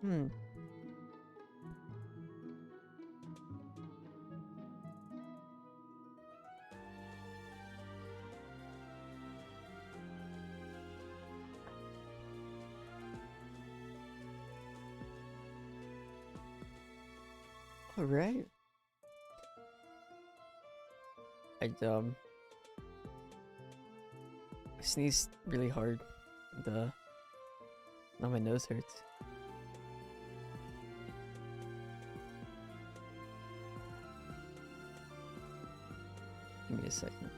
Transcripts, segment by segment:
Hmm. All right. I sneezed really hard. The Now my nose hurts. Give me a second.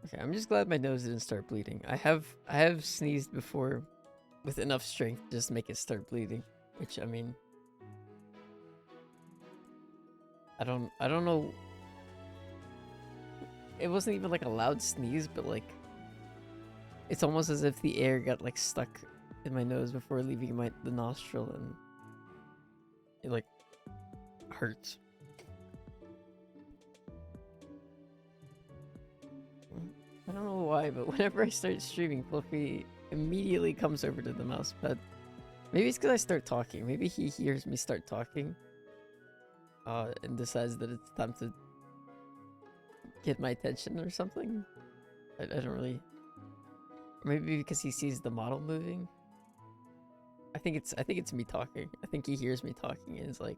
Okay, I'm just glad my nose didn't start bleeding. I have sneezed before with enough strength to just make it start bleeding, which I mean, I don't know. It wasn't even like a loud sneeze, but like it's almost as if the air got like stuck in my nose before leaving the nostril, and it like hurts. I don't know why, but whenever I start streaming, Fluffy immediately comes over to the mouse pad. Maybe it's because I start talking. Maybe he hears me start talking, and decides that it's time to get my attention or something. I don't really. Maybe because he sees the model moving. I think it's me talking. I think he hears me talking and is like,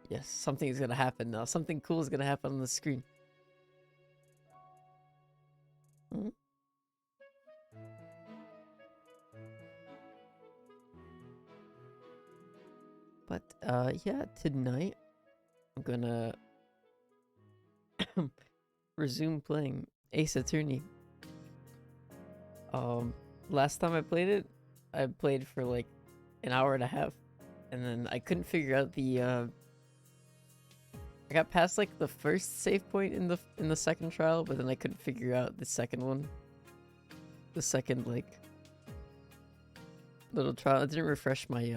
"Yes, something is gonna happen now. Something cool is gonna happen on the screen." Mhm. But yeah, tonight I'm gonna resume playing Ace Attorney. Um, Last time I played it, I played for like an hour and a half, and then I couldn't figure out the. I got past like the first save point in the second trial, but then I couldn't figure out the second one. The second like little trial. It didn't refresh my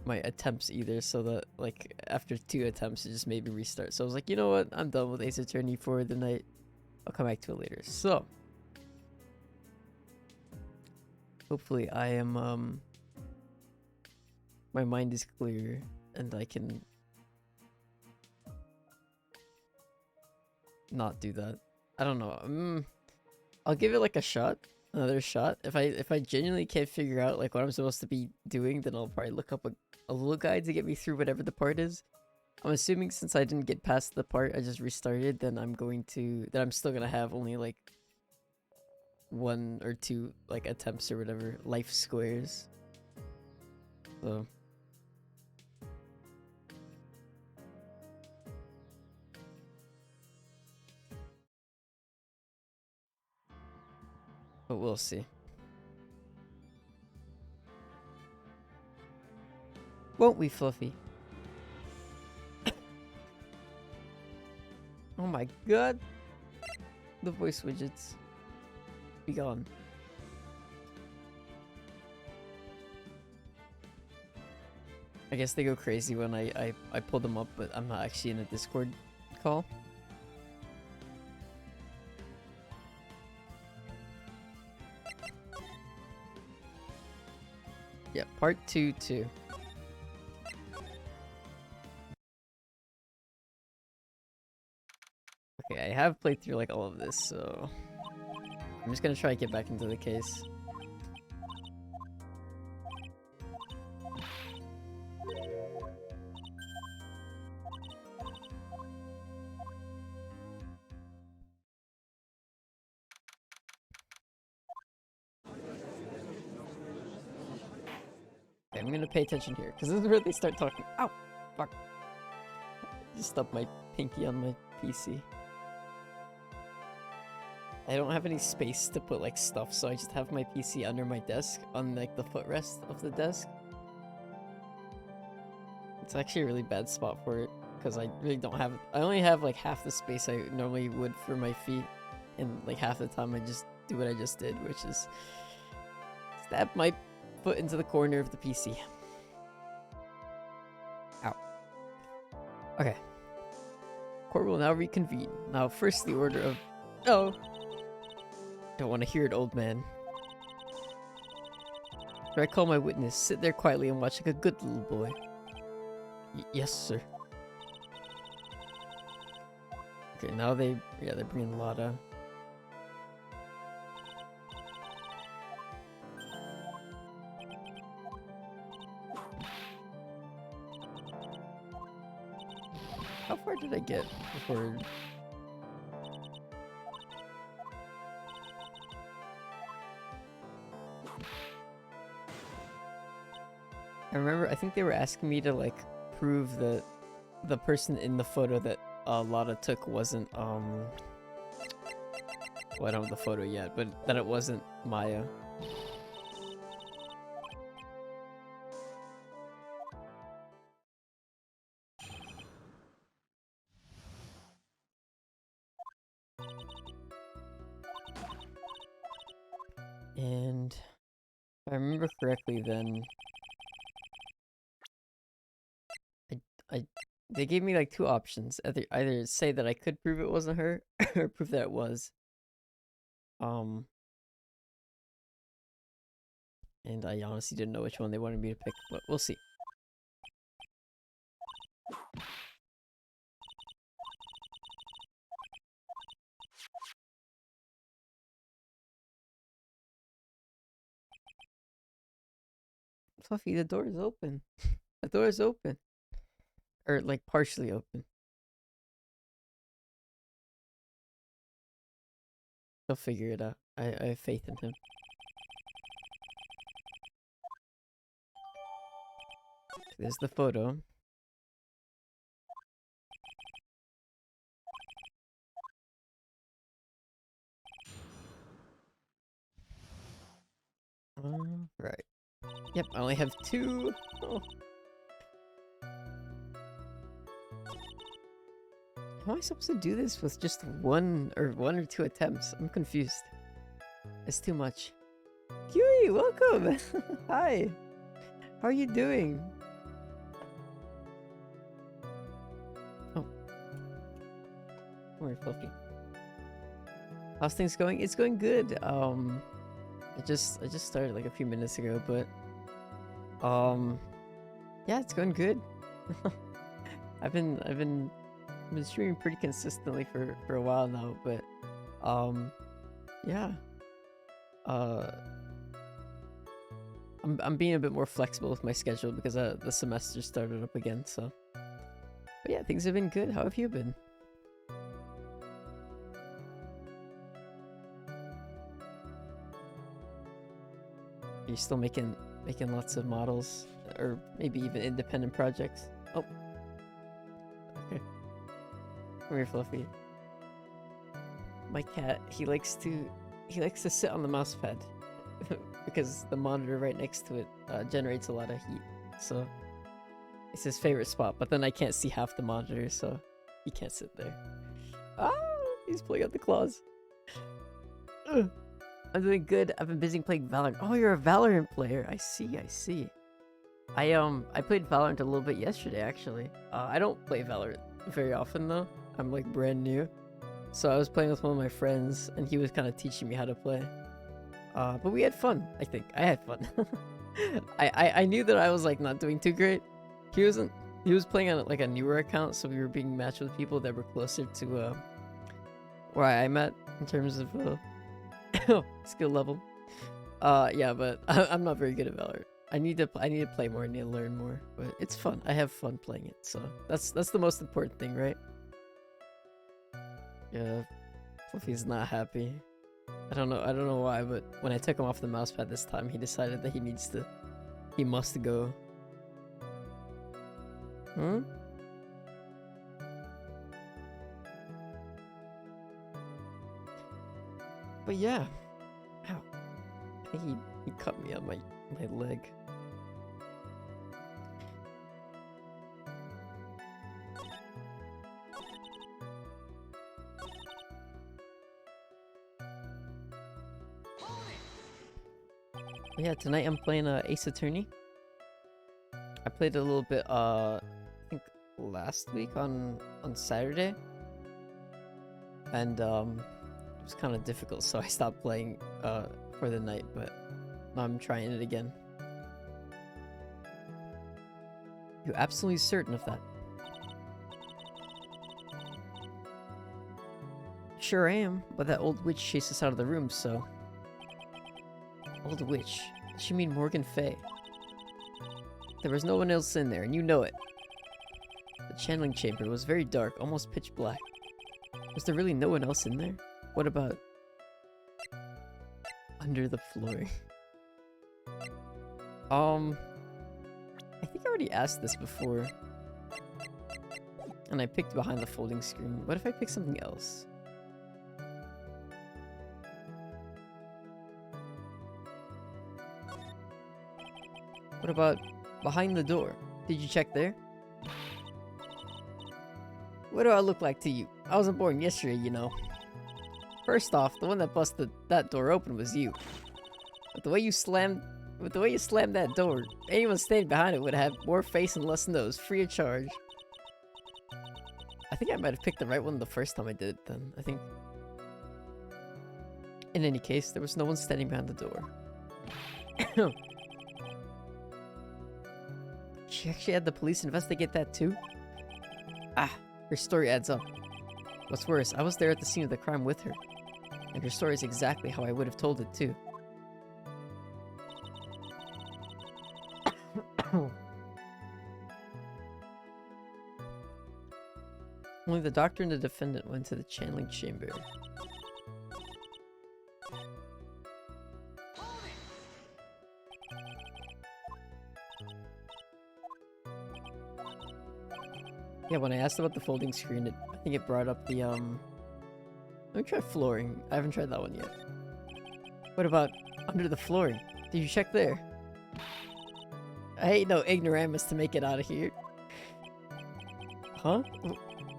attempts either, so that like after 2 attempts it just made me restart. So I was like, you know what? I'm done with Ace Attorney for the night. I'll come back to it later. So hopefully I am my mind is clear and I can not do that. I don't know. I'll give it like a shot, another shot. If I genuinely can't figure out like what I'm supposed to be doing, then I'll probably look up a little guide to get me through whatever the part is. I'm assuming since I didn't get past the part I just restarted, then I'm still gonna have only like 1 or 2 like attempts or whatever life squares. So but we'll see. Won't we, Fluffy? Oh my god. The voice widgets. Be gone. I guess they go crazy when I pull them up, but I'm not actually in a Discord call. Yeah, part 2 too. Okay, I have played through like all of this, so I'm just gonna try to get back into the case. Okay, I'm gonna pay attention here, because this is where they start talking. Ow! Fuck. Just stubbed my pinky on my PC. I don't have any space to put like stuff, so I just have my PC under my desk on like the footrest of the desk. It's actually a really bad spot for it because I really don't have. I only have like half the space I normally would for my feet, and like half the time I just do what I just did, which is stab my foot into the corner of the PC. Ow. Okay. Court will now reconvene. Now, first the order of... Oh! Don't want to hear it, old man. After I call my witness, sit there quietly and watch like a good little boy. Yes, sir. Okay, now they're bringing Lada. How far did I get before... I think they were asking me to, like, prove that the person in the photo that Lada took wasn't, well, I don't have the photo yet, but that it wasn't Maya. And if I remember correctly, then they gave me like two options. Either say that I could prove it wasn't her, or prove that it was. And I honestly didn't know which one they wanted me to pick, but we'll see. Fluffy, the door is open. The door is open. Or, like, partially open. He'll figure it out. I have faith in him. There's the photo. Right. Yep, I only have two. Oh. How am I supposed to do this with just one or two attempts? I'm confused. It's too much. Kiwi, welcome! Hi! How are you doing? Oh. Don't worry, Fluffy. How's things going? It's going good. I just started like a few minutes ago, but yeah, it's going good. I've been streaming pretty consistently for a while now, but yeah. I'm being a bit more flexible with my schedule because the semester started up again, so. But yeah, things have been good. How have you been? Are you still making lots of models, or maybe even independent projects? Oh. Okay. Come here, Fluffy. My cat, he likes to sit on the mouse pad because the monitor right next to it generates a lot of heat. So it's his favorite spot, but then I can't see half the monitor, so he can't sit there. Ah, he's pulling out the claws. Ugh. I'm doing good. I've been busy playing Valorant. Oh, you're a Valorant player. I see. I played Valorant a little bit yesterday, actually. I don't play Valorant very often, though. I'm, like, brand new. So I was playing with one of my friends, and he was kind of teaching me how to play. But we had fun, I think. I had fun. I knew that I was, like, not doing too great. He was playing on, like, a newer account, so we were being matched with people that were closer to, where I'm at in terms of, skill level. Yeah, but I'm not very good at Valorant. I need to play more. I need to learn more. But it's fun. I have fun playing it. So that's the most important thing, right? Yeah, Fluffy's not happy. I don't know why, but when I took him off the mousepad this time, he decided that he must go. Hmm? But yeah. Ow. I think he cut me on my leg. But yeah, tonight I'm playing Ace Attorney. I played a little bit I think last week on Saturday, and it was kind of difficult, so I stopped playing for the night. But now I'm trying it again. You absolutely certain of that? Sure I am, but that old witch chased us out of the room, so... Old witch? Does she mean Morgan Fay? There was no one else in there, and you know it. The channeling chamber was very dark, almost pitch black. Was there really no one else in there? What about... under the floor? I think I already asked this before. And I picked behind the folding screen. What if I pick something else? What about behind the door? Did you check there? What do I look like to you? I wasn't born yesterday, you know. First off, the one that busted that door open was you. With the way you slammed that door, anyone standing behind it would have more face and less nose, free of charge. I think I might have picked the right one the first time I did it then, I think. In any case, there was no one standing behind the door. She actually had the police investigate that too? Ah, her story adds up. What's worse, I was there at the scene of the crime with her. And her story is exactly how I would have told it too. Only the doctor and the defendant went to the channeling chamber. Yeah, when I asked about the folding screen, I think it brought up the, Let me try flooring. I haven't tried that one yet. What about under the flooring? Did you check there? I ain't no ignoramus to make it out of here. Huh?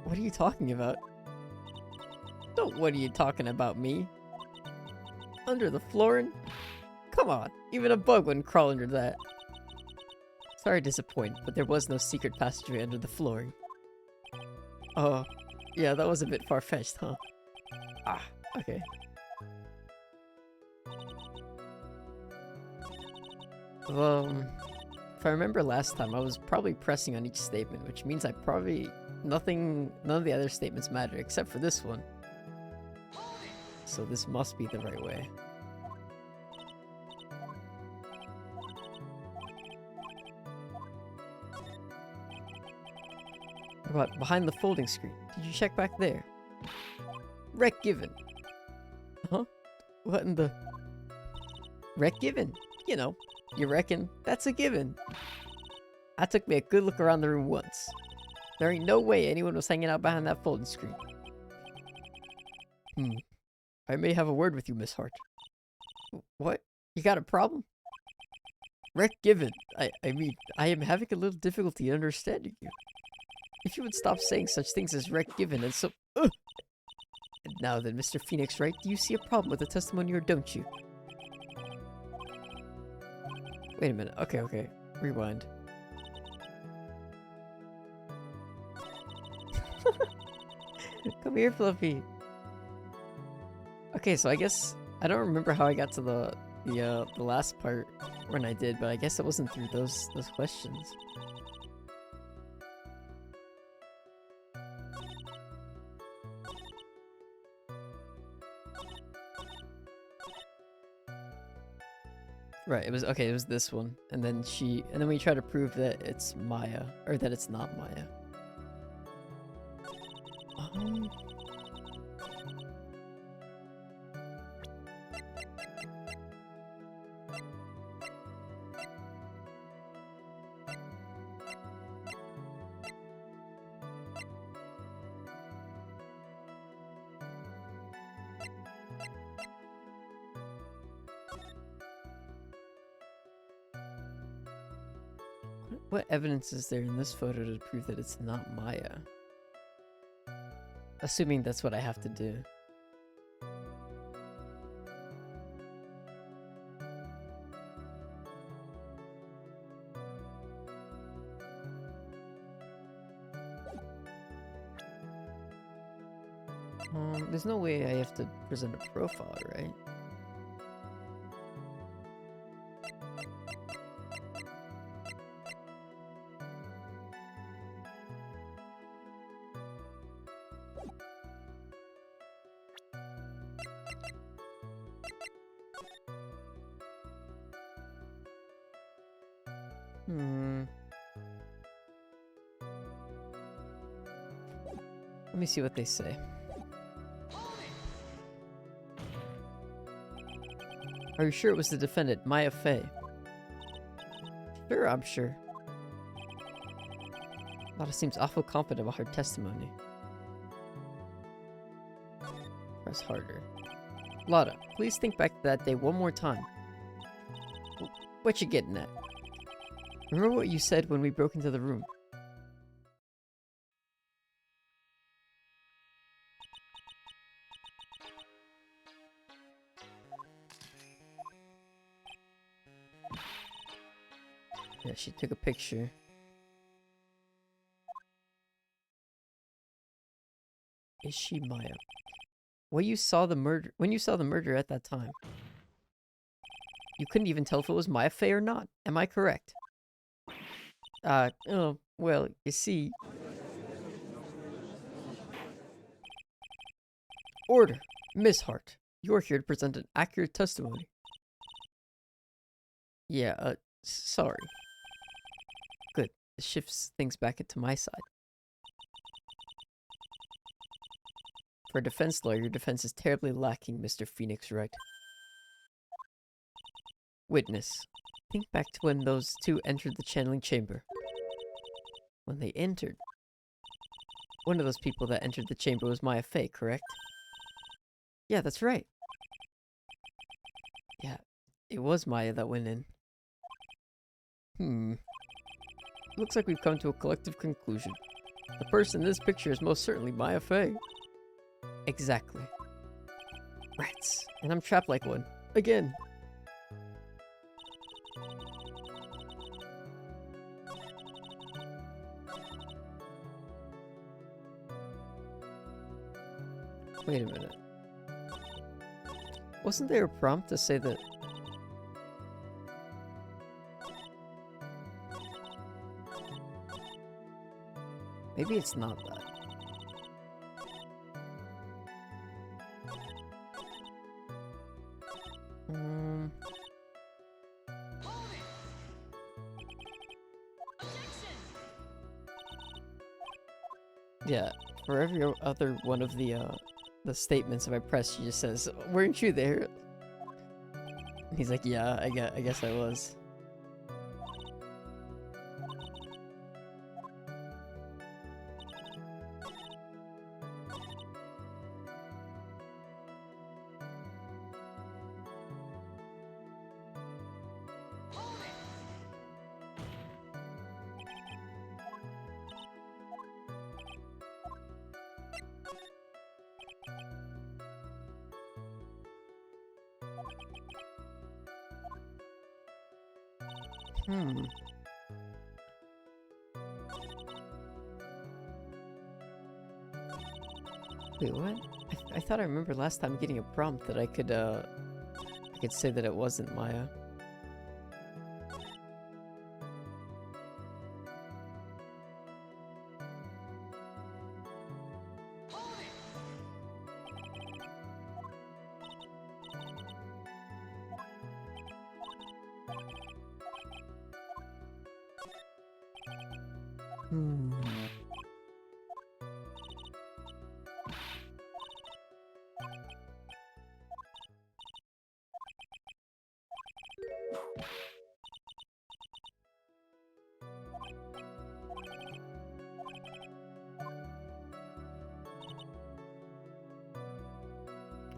What are you talking about? Don't what are you talking about me? Under the flooring? Come on, even a bug wouldn't crawl under that. Sorry to disappoint, but there was no secret passageway under the flooring. Oh, yeah, that was a bit far-fetched, huh? Ah, okay. Well, if I remember last time, I was probably pressing on each statement, which means I probably... none of the other statements matter, except for this one. So this must be the right way. What about behind the folding screen? Did you check back there? Rec given. Huh? What in the... Rec given? You know, you reckon? That's a given. I took me a good look around the room once. There ain't no way anyone was hanging out behind that folding screen. I may have a word with you, Miss Hart. What? You got a problem? Rec given. I mean, I am having a little difficulty understanding you. If you would stop saying such things as rec given and so... And now then, Mr. Phoenix Wright, do you see a problem with the testimony or don't you? Wait a minute. Okay. Rewind. Come here, Fluffy. Okay, so I guess... I don't remember how I got to the last part when I did, but I guess it wasn't through those questions. Right, it was this one. And then we try to prove that it's Maya, or that it's not Maya. What evidence is there in this photo to prove that it's not Maya? Assuming that's what I have to do. There's no way I have to present a profile, right? Let me see what they say. Are you sure it was the defendant, Maya Fey? Sure, I'm sure. Lotta seems awful confident about her testimony. Press harder. Lotta, please think back to that day one more time. What you getting at? Remember what you said when we broke into the room? Yeah, she took a picture. Is she Maya? When you saw the murder at that time, you couldn't even tell if it was Maya Fey or not. Am I correct? Oh, well, you see. Order! Miss Hart, you're here to present an accurate testimony. Yeah, sorry. Good. This shifts things back into my side. For a defense lawyer, your defense is terribly lacking, Mr. Phoenix Wright. Witness. Think back to when those two entered the channeling chamber. When they entered. One of those people that entered the chamber was Maya Fey, correct? Yeah, that's right. Yeah, it was Maya that went in. Looks like we've come to a collective conclusion. The person in this picture is most certainly Maya Fey. Exactly. Rats. And I'm trapped like one. Again. Wait a minute. Wasn't there a prompt to say that... Maybe it's not that. Yeah, for every other one of the statements if I press, she just says, "Weren't you there?" And he's like, "Yeah, I guess I was." Wait, what? I thought I remember last time getting a prompt that I could say that it wasn't Maya.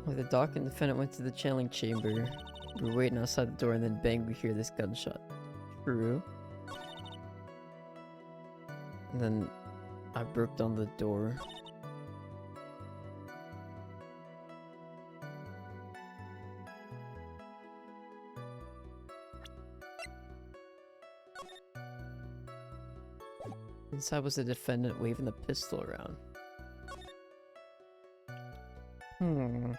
With the doc and defendant went to the channeling chamber. We were waiting outside the door and then bang, we hear this gunshot. True. And then I broke down the door. Inside was the defendant waving the pistol around. Hmm.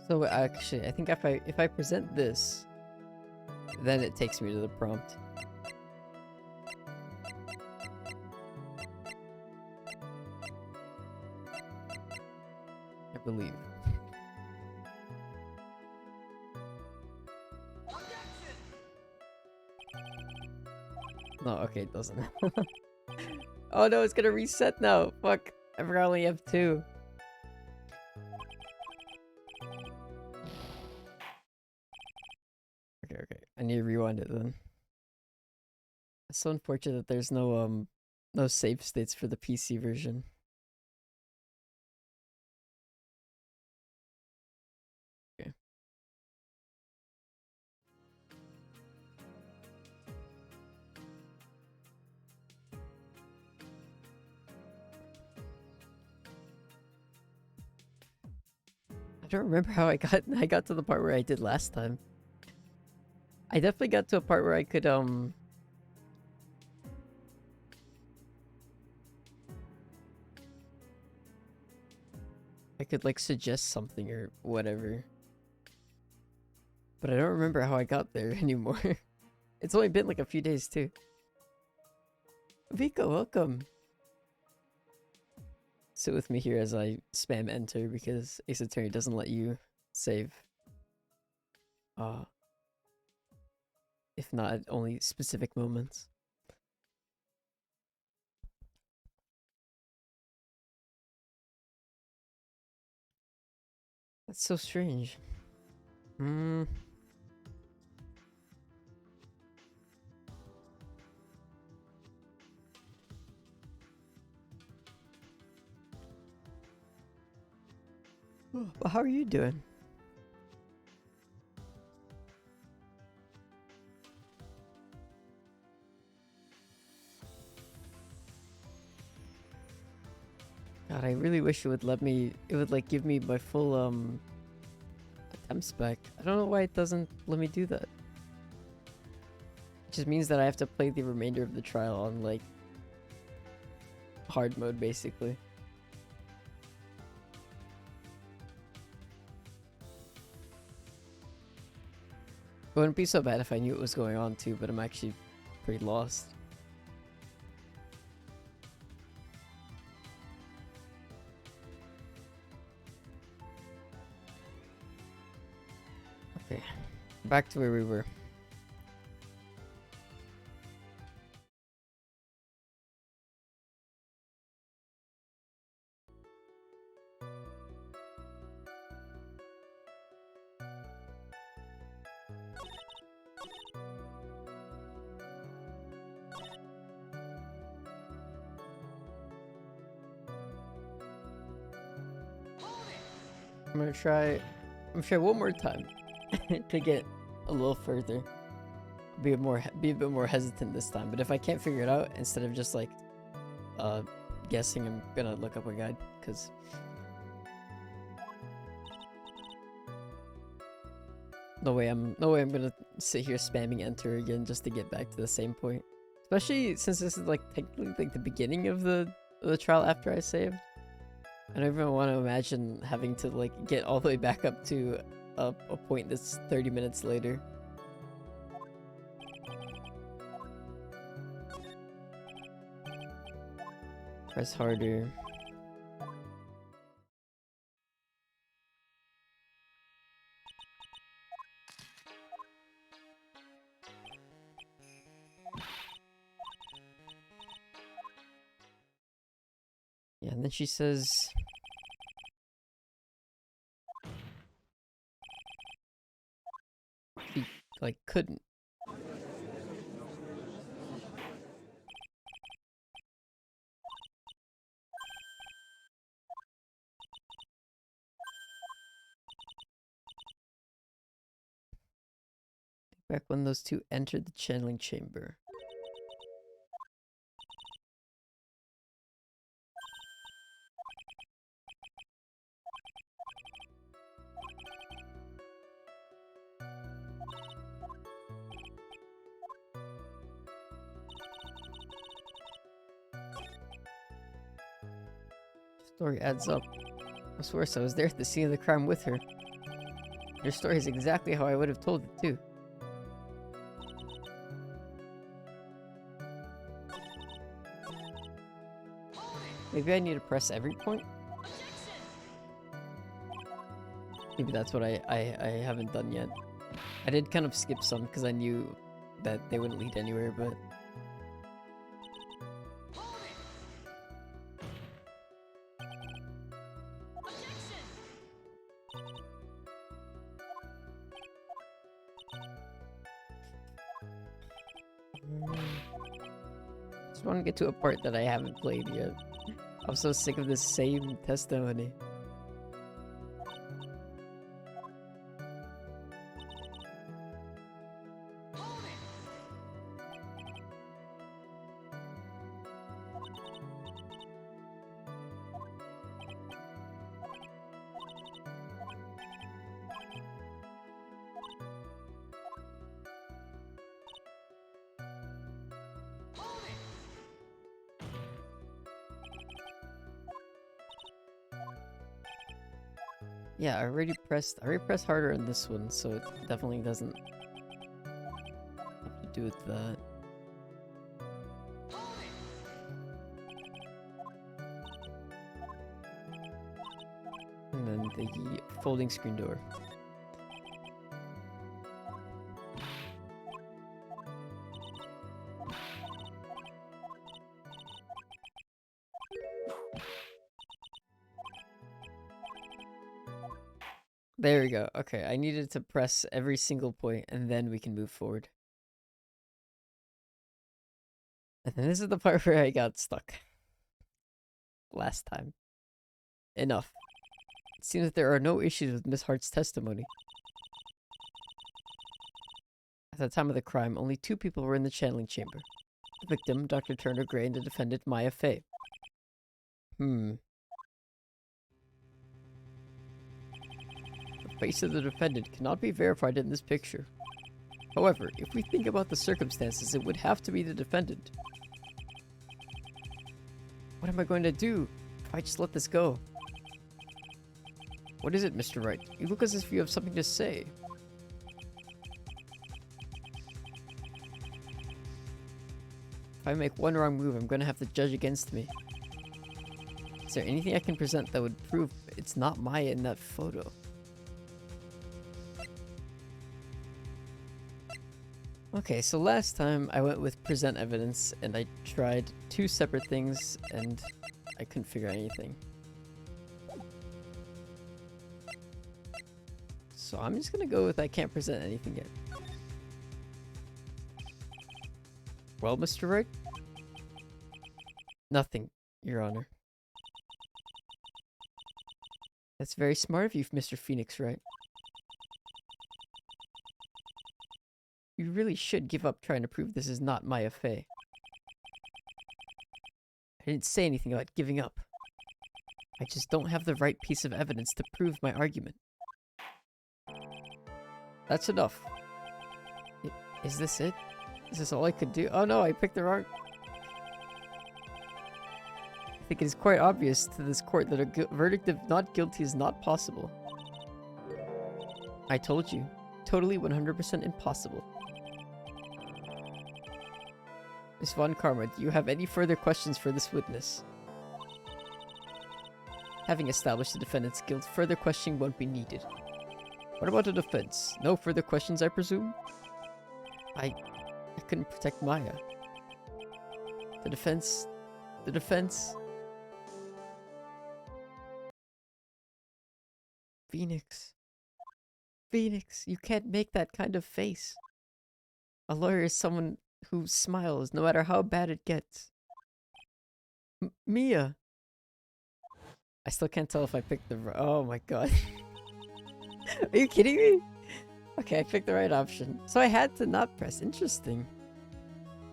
So actually, I think if I present this, then it takes me to the prompt. I believe. No, okay, it doesn't. Oh no, it's gonna reset now. Fuck. I forgot I only have 2. Okay. I need to rewind it then. It's so unfortunate that there's no save states for the PC version. Okay. I don't remember how I got to the part where I did last time. I definitely got to a part where I could like suggest something or whatever. But I don't remember how I got there anymore. It's only been like a few days too. Vika, welcome. Sit with me here as I spam enter because Ace Attorney doesn't let you save. If not at only specific moments. That's so strange. Hmm. Well, how are you doing? God, I really wish it would let me. It would like give me my full attempts back. I don't know why it doesn't let me do that. It just means that I have to play the remainder of the trial on like hard mode, basically. It wouldn't be so bad if I knew what was going on too, but I'm actually pretty lost. Okay, back to where we were. I'm gonna try one more time to get a little further. Be a bit more hesitant this time. But if I can't figure it out, instead of just like guessing, I'm gonna look up a guide because no way I'm gonna sit here spamming enter again just to get back to the same point. Especially since this is like technically like the beginning of the trial after I saved. I don't even want to imagine having to like get all the way back up to a point that's 30 minutes later. Press harder. Yeah, and then she says she like couldn't. Back when those two entered the channeling chamber. Story adds up. I swear so. I was there at the scene of the crime with her. Your story is exactly how I would have told it, too. Maybe I need to press every point? Maybe that's what I haven't done yet. I did kind of skip some because I knew that they wouldn't lead anywhere, but... Just want to get to a part that I haven't played yet. I'm so sick of this same testimony. Yeah, I already pressed harder in this one, so it definitely doesn't have to do with that. And then the folding screen door. There we go. Okay, I needed to press every single point and then we can move forward. And then this is the part where I got stuck. Last time. Enough. It seems that there are no issues with Miss Hart's testimony. At the time of the crime, only 2 people were in the channeling chamber. The victim, Dr. Turner Gray, and the defendant, Maya Fey. The face of the defendant cannot be verified in this picture. However, if we think about the circumstances, it would have to be the defendant. What am I going to do if I just let this go? What is it, Mr. Wright? You look as if you have something to say. If I make one wrong move, I'm going to have the judge against me. Is there anything I can present that would prove it's not Maya in that photo? Okay, so last time I went with present evidence and I tried 2 separate things and I couldn't figure out anything. So I'm just gonna go with I can't present anything yet. Well, Mr. Wright? Nothing, Your Honor. That's very smart of you, Mr. Phoenix Wright. You really should give up trying to prove this is not Maya Fey. I didn't say anything about giving up. I just don't have the right piece of evidence to prove my argument. That's enough. Is this it? Is this all I could do? Oh no, I picked the wrong... I think it is quite obvious to this court that a verdict of not guilty is not possible. I told you. Totally 100% impossible. Miss Von Karma, do you have any further questions for this witness? Having established the defendant's guilt, further questioning won't be needed. What about the defense? No further questions, I presume? I couldn't protect Maya. The defense... Phoenix. Phoenix, you can't make that kind of face. A lawyer is someone who smiles no matter how bad it gets. Mia! I still can't tell if I picked the oh my god. Are you kidding me? Okay, I picked the right option. So I had to not press. Interesting.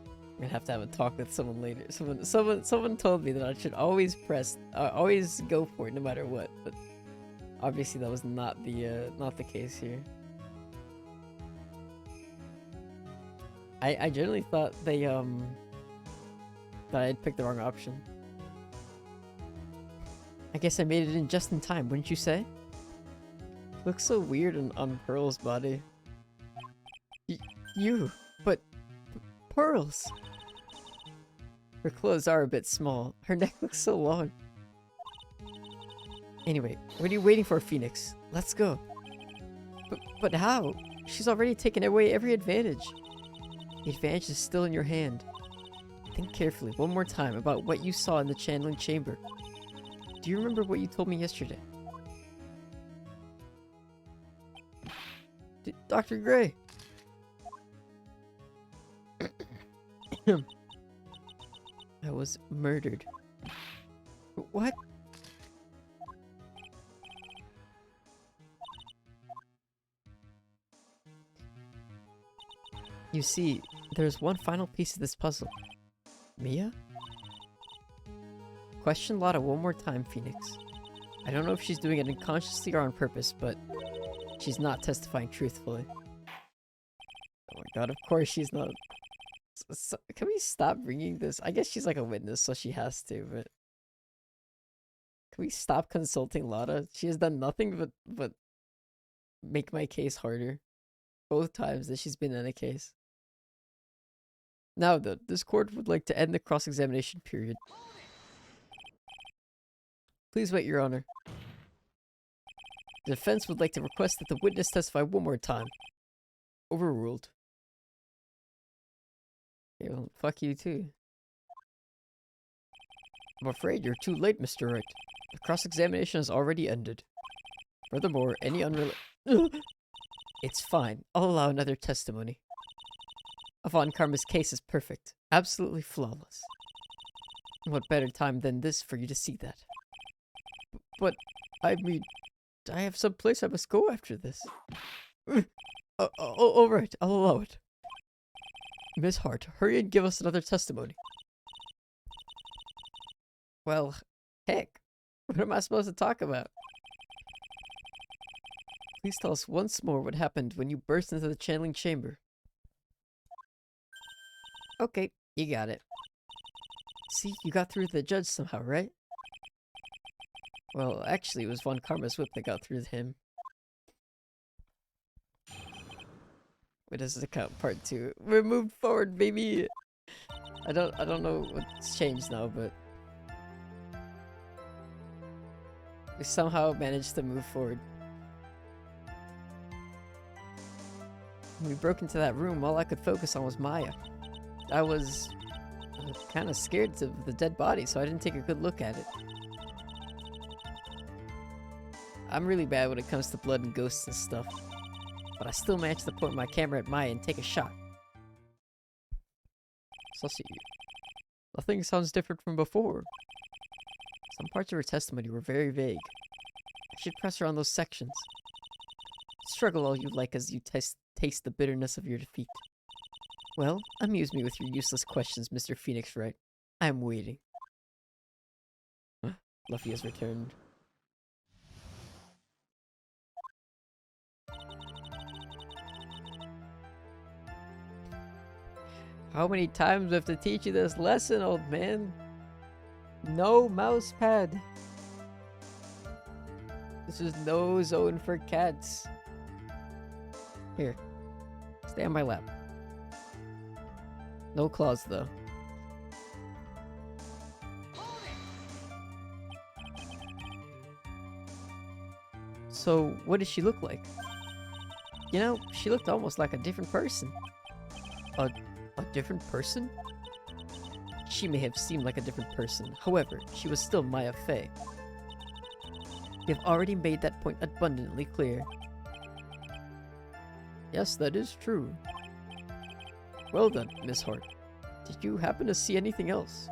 I'm gonna have to have a talk with someone later. Someone told me that I should always press, always go for it no matter what, but obviously that was not the case here. I generally thought they that I had picked the wrong option. I guess I made it in just in time, wouldn't you say? Looks so weird on Pearl's body. But Pearl's! Her clothes are a bit small. Her neck looks so long. Anyway, what are you waiting for, Phoenix? Let's go. But how? She's already taken away every advantage. The advantage is still in your hand. Think carefully one more time about what you saw in the channeling chamber. Do you remember what you told me yesterday? Dr. Gray! I was murdered. What? You see, there's one final piece of this puzzle. Mia? Question Lotta one more time, Phoenix. I don't know if she's doing it unconsciously or on purpose, but she's not testifying truthfully. Oh my god, of course she's not. Can we stop bringing this? I guess she's like a witness, so she has to, but... Can we stop consulting Lotta? She has done nothing but make my case harder. Both times that she's been in a case. Now then, this court would like to end the cross-examination period. Please wait, Your Honor. The defense would like to request that the witness testify one more time. Overruled. Okay, well, fuck you too. I'm afraid you're too late, Mr. Wright. The cross-examination has already ended. Furthermore, any unrelated... It's fine. I'll allow another testimony. Von Karma's case is perfect. Absolutely flawless. What better time than this for you to see that? But, I mean, I have some place I must go after this. Alright, I'll allow it. Miss Hart, hurry and give us another testimony. Well, heck. What am I supposed to talk about? Please tell us once more what happened when you burst into the channeling chamber. Okay, you got it. See, you got through to the judge somehow, right? Well, actually, it was Von Karma's whip that got through to him. Wait, this is account part 2. We're moved forward, baby! I don't know what's changed now, but... we somehow managed to move forward. When we broke into that room, all I could focus on was Maya. I was kind of scared of the dead body, so I didn't take a good look at it. I'm really bad when it comes to blood and ghosts and stuff, but I still managed to point my camera at Maya and take a shot. Sussy. Nothing sounds different from before. Some parts of her testimony were very vague. I should press her on those sections. Struggle all you like as you taste the bitterness of your defeat. Well, amuse me with your useless questions, Mr. Phoenix Wright. I am waiting. Luffy has returned. How many times do I have to teach you this lesson, old man? No mouse pad. This is no zone for cats. Here. Stay on my lap. No claws, though. So, what did she look like? You know, she looked almost like a different person. A different person? She may have seemed like a different person. However, she was still Maya Fey. You have already made that point abundantly clear. Yes, that is true. Well then, Miss Hart. Did you happen to see anything else?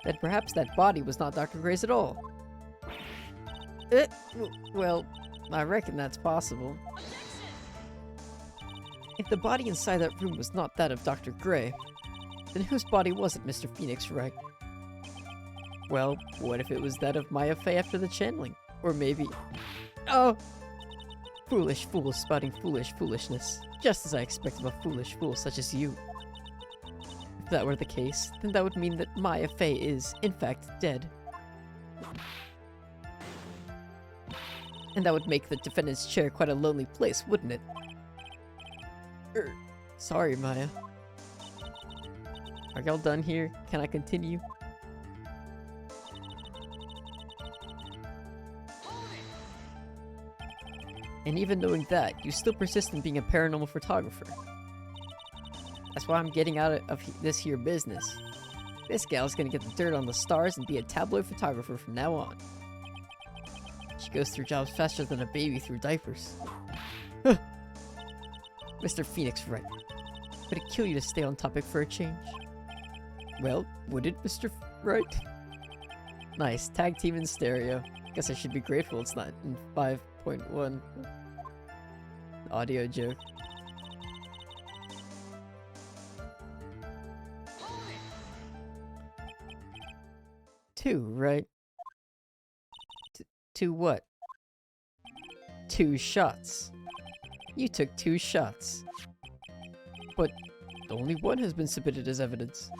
That perhaps that body was not Dr. Gray's at all. Well, I reckon that's possible. If the body inside that room was not that of Dr. Gray, then whose body was it, Mr. Phoenix Wright? Well, what if it was that of Maya Fey after the channeling? Or maybe... Oh! Foolish fool spouting foolish foolishness. Just as I expect of a foolish fool such as you. If that were the case, then that would mean that Maya Fey is, in fact, dead. And that would make the defendant's chair quite a lonely place, wouldn't it? Sorry, Maya. Are y'all done here? Can I continue? And even knowing that, you still persist in being a paranormal photographer. That's why I'm getting out of this here business. This gal's gonna get the dirt on the stars and be a tabloid photographer from now on. She goes through jobs faster than a baby through diapers. Mr. Phoenix, right. Would it kill you to stay on topic for a change? Well, would it, Mr. Right? Nice, tag team in stereo. Guess I should be grateful it's not in 5.1. Audio joke. Two, right? Two what? 2 shots. You took 2 shots. But only one has been submitted as evidence.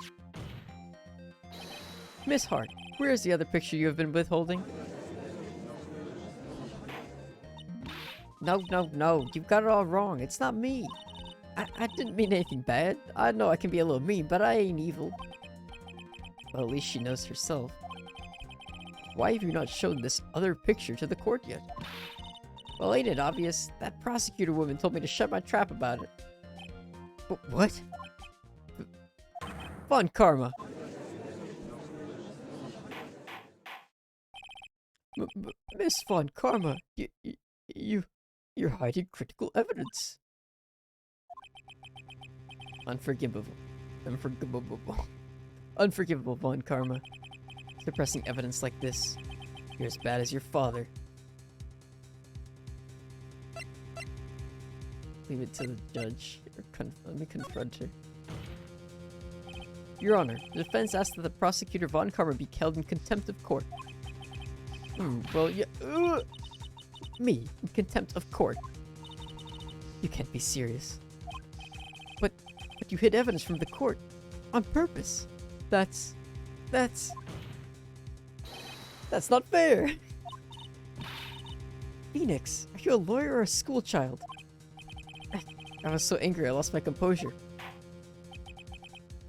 Miss Hart, where is the other picture you have been withholding? No, you've got it all wrong. It's not me. I didn't mean anything bad. I know I can be a little mean, but I ain't evil. Well, at least she knows herself. Why have you not shown this other picture to the court yet? Well, ain't it obvious? That prosecutor woman told me to shut my trap about it. What? Von Karma. Miss Von Karma, you're hiding critical evidence. Unforgivable. Unforgivable, Von Karma. Suppressing evidence like this. You're as bad as your father. Leave it to the judge. Let me confront her. Your Honor, the defense asked that the prosecutor Von Karma be held in contempt of court. Well, yeah. Me, in contempt of court. You can't be serious. But you hid evidence from the court. On purpose. That's not fair! Phoenix, are you a lawyer or a school child? I was so angry I lost my composure.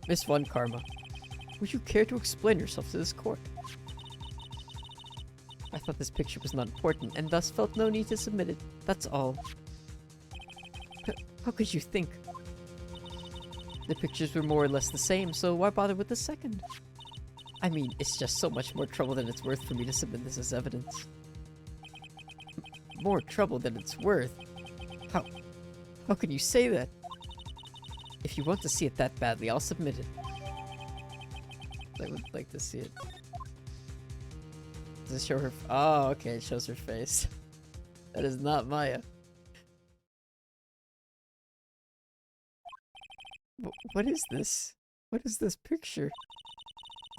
Miss Von Karma, would you care to explain yourself to this court? I thought this picture was not important and thus felt no need to submit it. That's all. How could you think? The pictures were more or less the same, so why bother with the second? I mean, it's just so much more trouble than it's worth for me to submit this as evidence. More trouble than it's worth? How can you say that? If you want to see it that badly, I'll submit it. I would like to see it. Does it show her? Oh, okay, it shows her face. That is not Maya. What is this? What is this picture?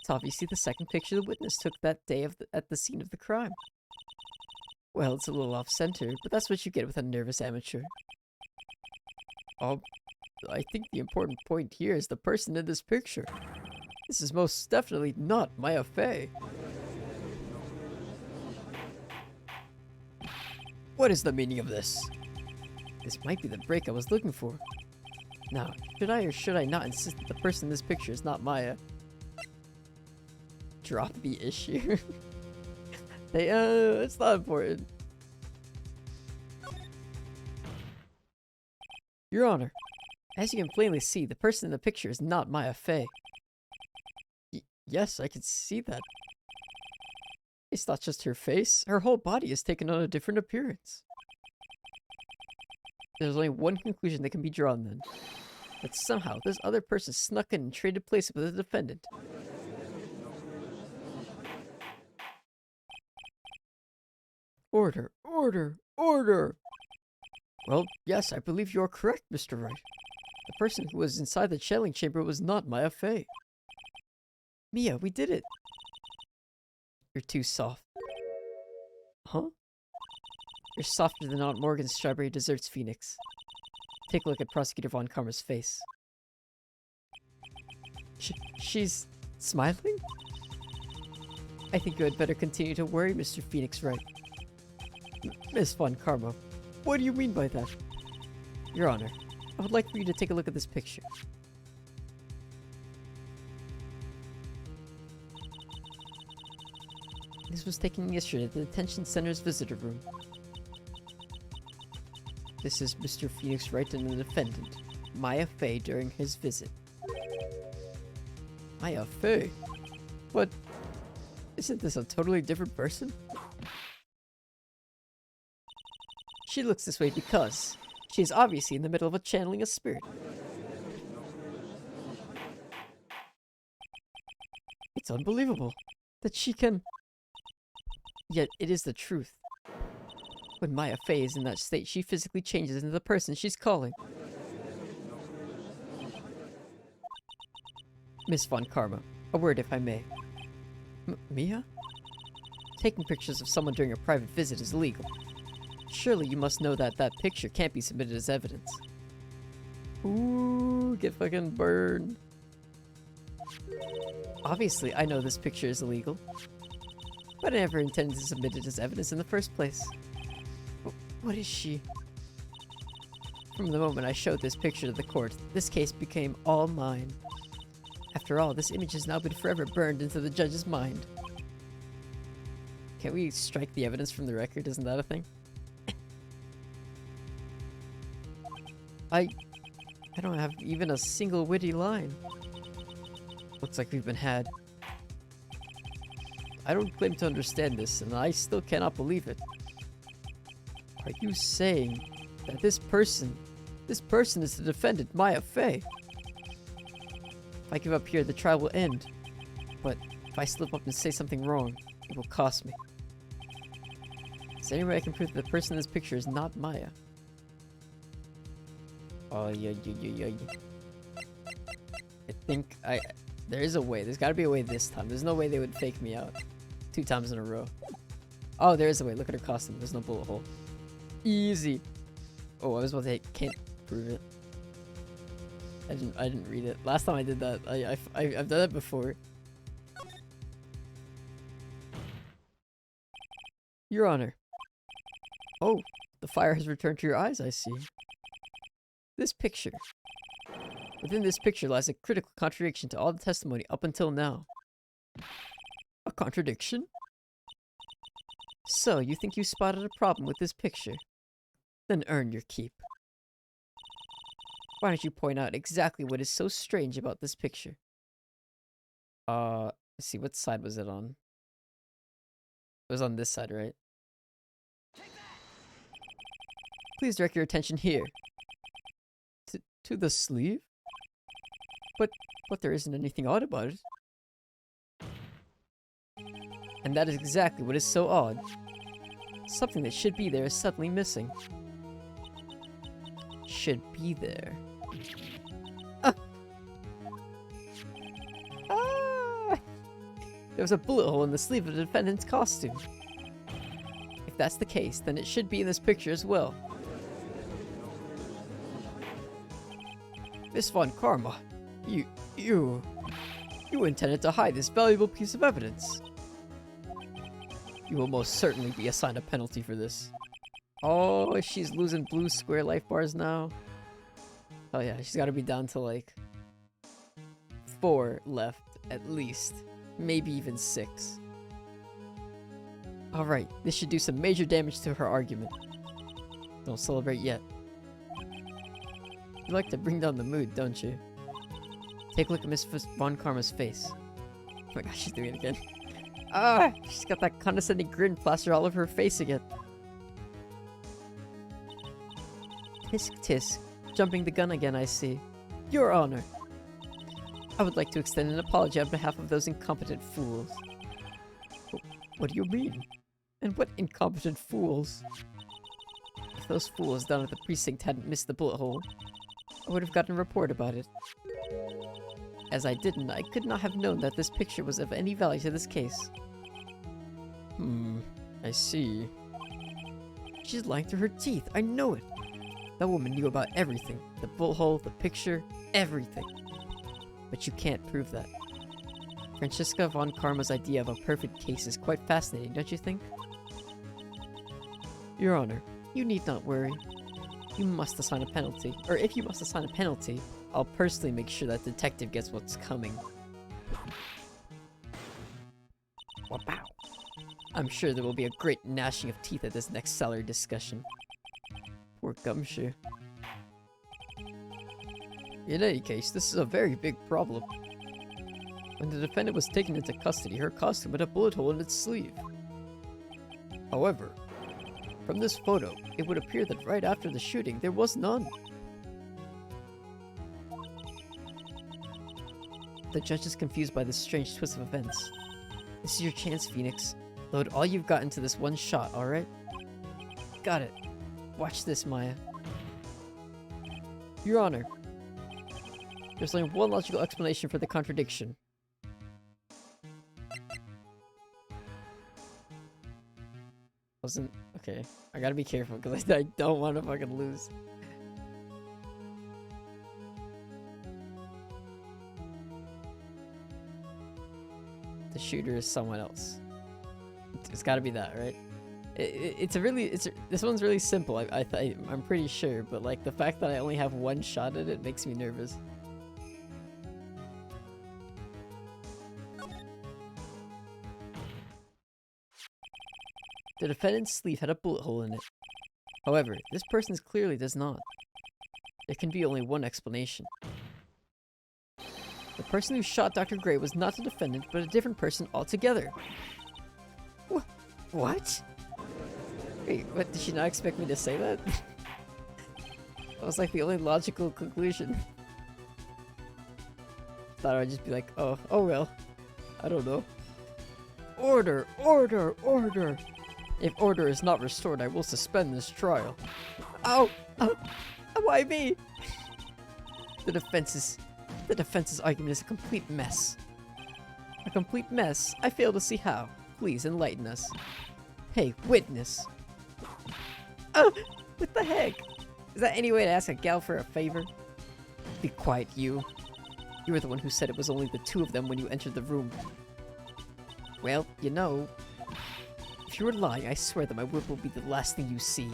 It's obviously the second picture the witness took that day at the scene of the crime. Well, it's a little off-center, but that's what you get with a nervous amateur. I think the important point here is the person in this picture. This is most definitely not Maya Fey. What is the meaning of this? This might be the break I was looking for. Now, should I or should I not insist that the person in this picture is not Maya? Drop the issue. It's not important. Your Honor, as you can plainly see, the person in the picture is not Maya Fey. Yes, I can see that. It's not just her face, her whole body has taken on a different appearance. There's only one conclusion that can be drawn then. That somehow this other person snuck in and traded places with the defendant. Order, order, order! Well, yes, I believe you're correct, Mr. Wright. The person who was inside the channeling chamber was not Maya Fey. Mia, we did it! You're too soft. Huh? You're softer than Aunt Morgan's strawberry desserts, Phoenix. Take a look at Prosecutor Von Karma's face. She's smiling? I think you had better continue to worry, Mr. Phoenix Wright. Miss Von Karma, what do you mean by that? Your Honor, I would like for you to take a look at this picture. This was taken yesterday at the Detention Center's visitor room. This is Mr. Phoenix Wright and the defendant, Maya Fey, during his visit. Maya Fey? But isn't this a totally different person? She looks this way because she is obviously in the middle of channeling a spirit. It's unbelievable that she can... Yet it is the truth. When Maya Fey is in that state, she physically changes into the person she's calling. Miss Von Karma, a word if I may. Mia? Taking pictures of someone during a private visit is illegal. Surely you must know that that picture can't be submitted as evidence. Ooh, get fucking burned. Obviously, I know this picture is illegal. But I never intended to submit it as evidence in the first place. What is she? From the moment I showed this picture to the court, this case became all mine. After all, this image has now been forever burned into the judge's mind. Can't we strike the evidence from the record? Isn't that a thing? I don't have even a single witty line. Looks like we've been had. I don't claim to understand this, and I still cannot believe it. Are you saying that this person is the defendant, Maya Fey? If I give up here, the trial will end. But if I slip up and say something wrong, it will cost me. Is there any way I can prove that the person in this picture is not Maya? Oh, yeah. I think there is a way. There's gotta be a way this time. There's no way they would fake me out 2 times in a row. Oh, there is a way. Look at her costume. There's no bullet hole. Easy. Oh, I was about to say, can't prove it. I didn't read it. Last time I did that, I've done it before. Your Honor. Oh, the fire has returned to your eyes, I see. This picture. Within this picture lies a critical contradiction to all the testimony up until now. A contradiction? So, you think you spotted a problem with this picture? Then earn your keep. Why don't you point out exactly what is so strange about this picture? Let's see, what side was it on? It was on this side, right? Please direct your attention here. To the sleeve? But there isn't anything odd about it. And that is exactly what is so odd. Something that should be there is suddenly missing. Should be there. There was a bullet hole in the sleeve of the defendant's costume. If that's the case, then it should be in this picture as well. Miss Von Karma, you intended to hide this valuable piece of evidence. You will most certainly be assigned a penalty for this. Oh, she's losing blue square life bars now. Oh yeah, she's got to be down to like 4 left at least. Maybe even 6. Alright, this should do some major damage to her argument. Don't celebrate yet. You like to bring down the mood, don't you? Take a look at Miss Von Karma's face. Oh my gosh, she's doing it again. Ah! She's got that condescending grin plastered all over her face again. Tisk tisk. Jumping the gun again, I see. Your Honor! I would like to extend an apology on behalf of those incompetent fools. What do you mean? And what incompetent fools? If those fools down at the precinct hadn't missed the bullet hole, I would have gotten a report about it. As I didn't, I could not have known that this picture was of any value to this case. I see. She's lying through her teeth, I know it. That woman knew about everything. The bullet hole, the picture, everything. but you can't prove that. Franziska von Karma's idea of a perfect case is quite fascinating, don't you think? Your Honor, you need not worry. You must assign a penalty. Or if you must assign a penalty, I'll personally make sure that detective gets what's coming. Wow. I'm sure there will be a great gnashing of teeth at this next salary discussion. Poor Gumshoe. In any case, this is a very big problem. When the defendant was taken into custody, her costume had a bullet hole in its sleeve. However, from this photo, it would appear that right after the shooting, there was none. The judge is confused by this strange twist of events. This is your chance, Phoenix. Load all you've got into this one shot, alright? Got it. Watch this, Maya. Your Honor, there's only one logical explanation for the contradiction. Wasn't... Okay. I gotta be careful, because I don't want to fucking lose. The shooter is someone else. It's gotta be that, right? This one's really simple, I'm pretty sure, but like the fact that I only have one shot at it makes me nervous. The defendant's sleeve had a bullet hole in it. However, this person's clearly does not. There can be only one explanation. The person who shot Dr. Gray was not the defendant, but a different person altogether. What? Wait, what? Did she not expect me to say that? That was like the only logical conclusion. Thought I'd just be like, oh well. I don't know. Order! Order! Order! If order is not restored, I will suspend this trial. Ow! Oh, why me? The defense's argument is a complete mess. A complete mess? I fail to see how. Please enlighten us. Hey, witness. Oh, what the heck? Is that any way to ask a gal for a favor? Be quiet, you. You were the one who said it was only the two of them when you entered the room. Well, you know, if you were lying, I swear that my whip will be the last thing you see.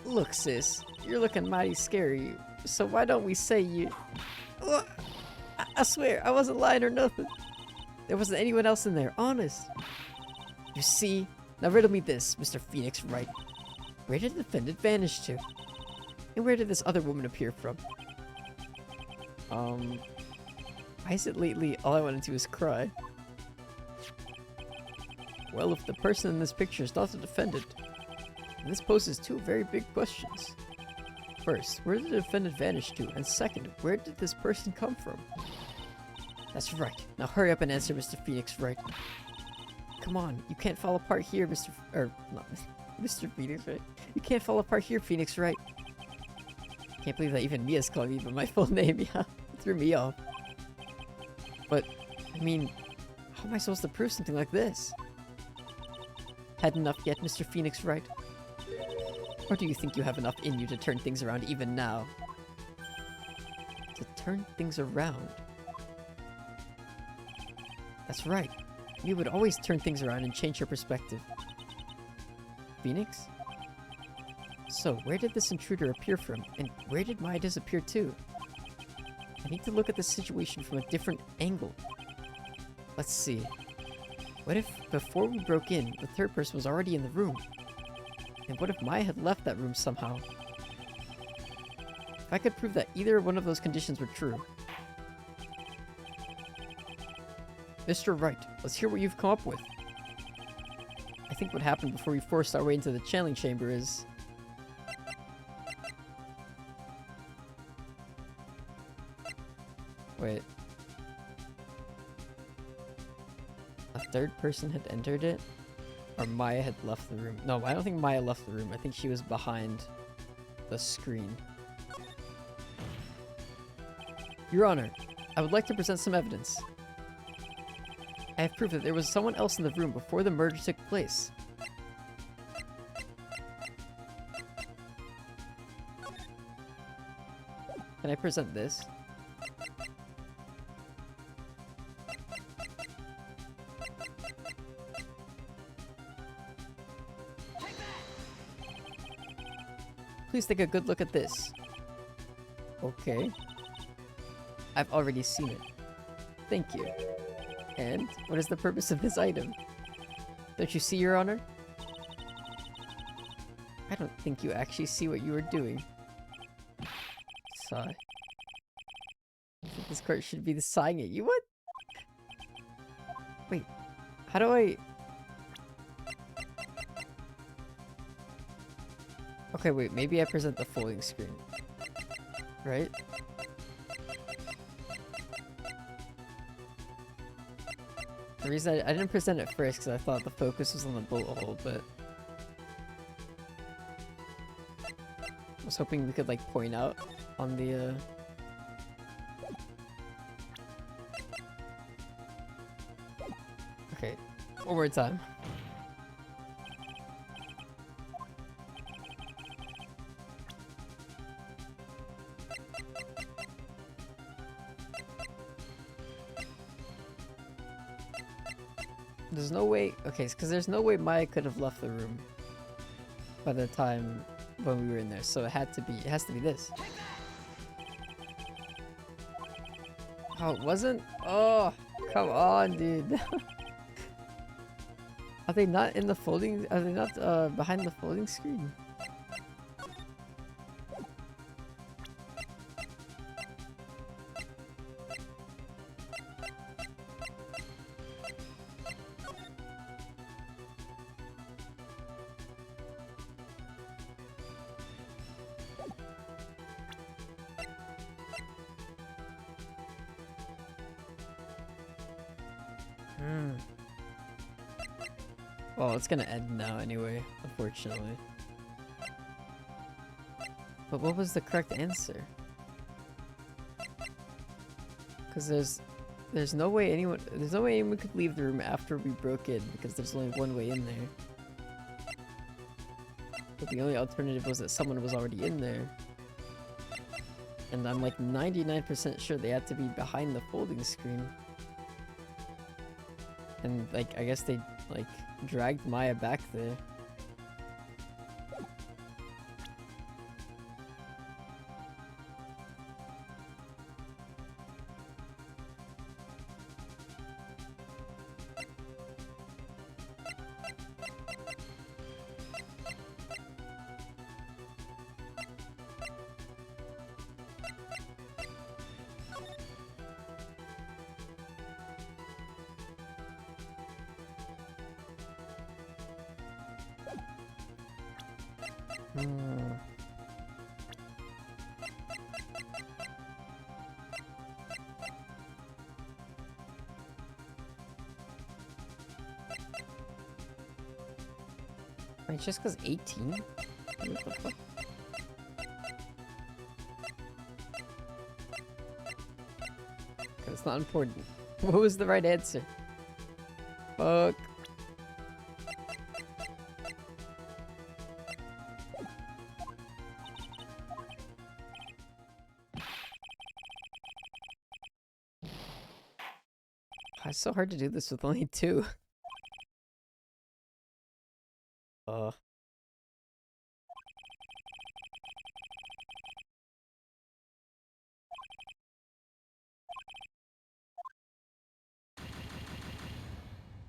Look, sis, you're looking mighty scary, so why don't we say you... I swear, I wasn't lying or nothing. There wasn't anyone else in there, honest. You see? Now riddle me this, Mr. Phoenix Wright. Where did the defendant vanish to? And where did this other woman appear from? Why is it lately all I want to do is cry? Well, if the person in this picture is not the defendant, then this poses two very big questions. First, where did the defendant vanish to? And second, where did this person come from? That's right. Now hurry up and answer, Mr. Phoenix Wright. Come on, you can't fall apart here, Mr. Phoenix Wright. You can't fall apart here, Phoenix Wright. Can't believe that even Mia's calling me by my full name. Yeah, it threw me off. But, I mean, how am I supposed to prove something like this? Had enough yet, Mr. Phoenix Wright? Or do you think you have enough in you to turn things around even now? To turn things around? That's right. You would always turn things around and change your perspective. Phoenix? So, where did this intruder appear from? And where did Maya disappear to? I need to look at the situation from a different angle. Let's see. What if, before we broke in, the third person was already in the room? And what if Maya had left that room somehow? If I could prove that either one of those conditions were true. Mr. Wright, let's hear what you've come up with. I think what happened before we forced our way into the channeling chamber is... Wait. A third person had entered it? Or Maya had left the room? No, I don't think Maya left the room. I think she was behind the screen. Your Honor, I would like to present some evidence. I have proof that there was someone else in the room before the murder took place. Can I present this? Please take a good look at this. Okay. I've already seen it. Thank you. And what is the purpose of this item? Don't you see, Your Honor? I don't think you actually see what you are doing. Sigh. I think this cart should be sighing at you. What? Wait. How do I... Okay, wait. Maybe I present the folding screen. Right? The reason I didn't present it first because I thought the focus was on the bullet hole, but... I was hoping we could, like, point out on the, Okay, one more time. There's no way... Okay, because there's no way Maya could have left the room by the time when we were in there, so it has to be this. Oh, it wasn't? Oh, come on, dude. Are they not in the folding? Are they not behind the folding screen? Well, it's gonna end now anyway, unfortunately. But what was the correct answer? Because there's no way anyone could leave the room after we broke in, because there's only one way in there. But the only alternative was that someone was already in there. And I'm like 99% sure they had to be behind the folding screen. And like, I guess they like dragged Maya back there. Wait, just because 18? What the fuck? It's not important. What was the right answer? Fuck. It's so hard to do this with only two.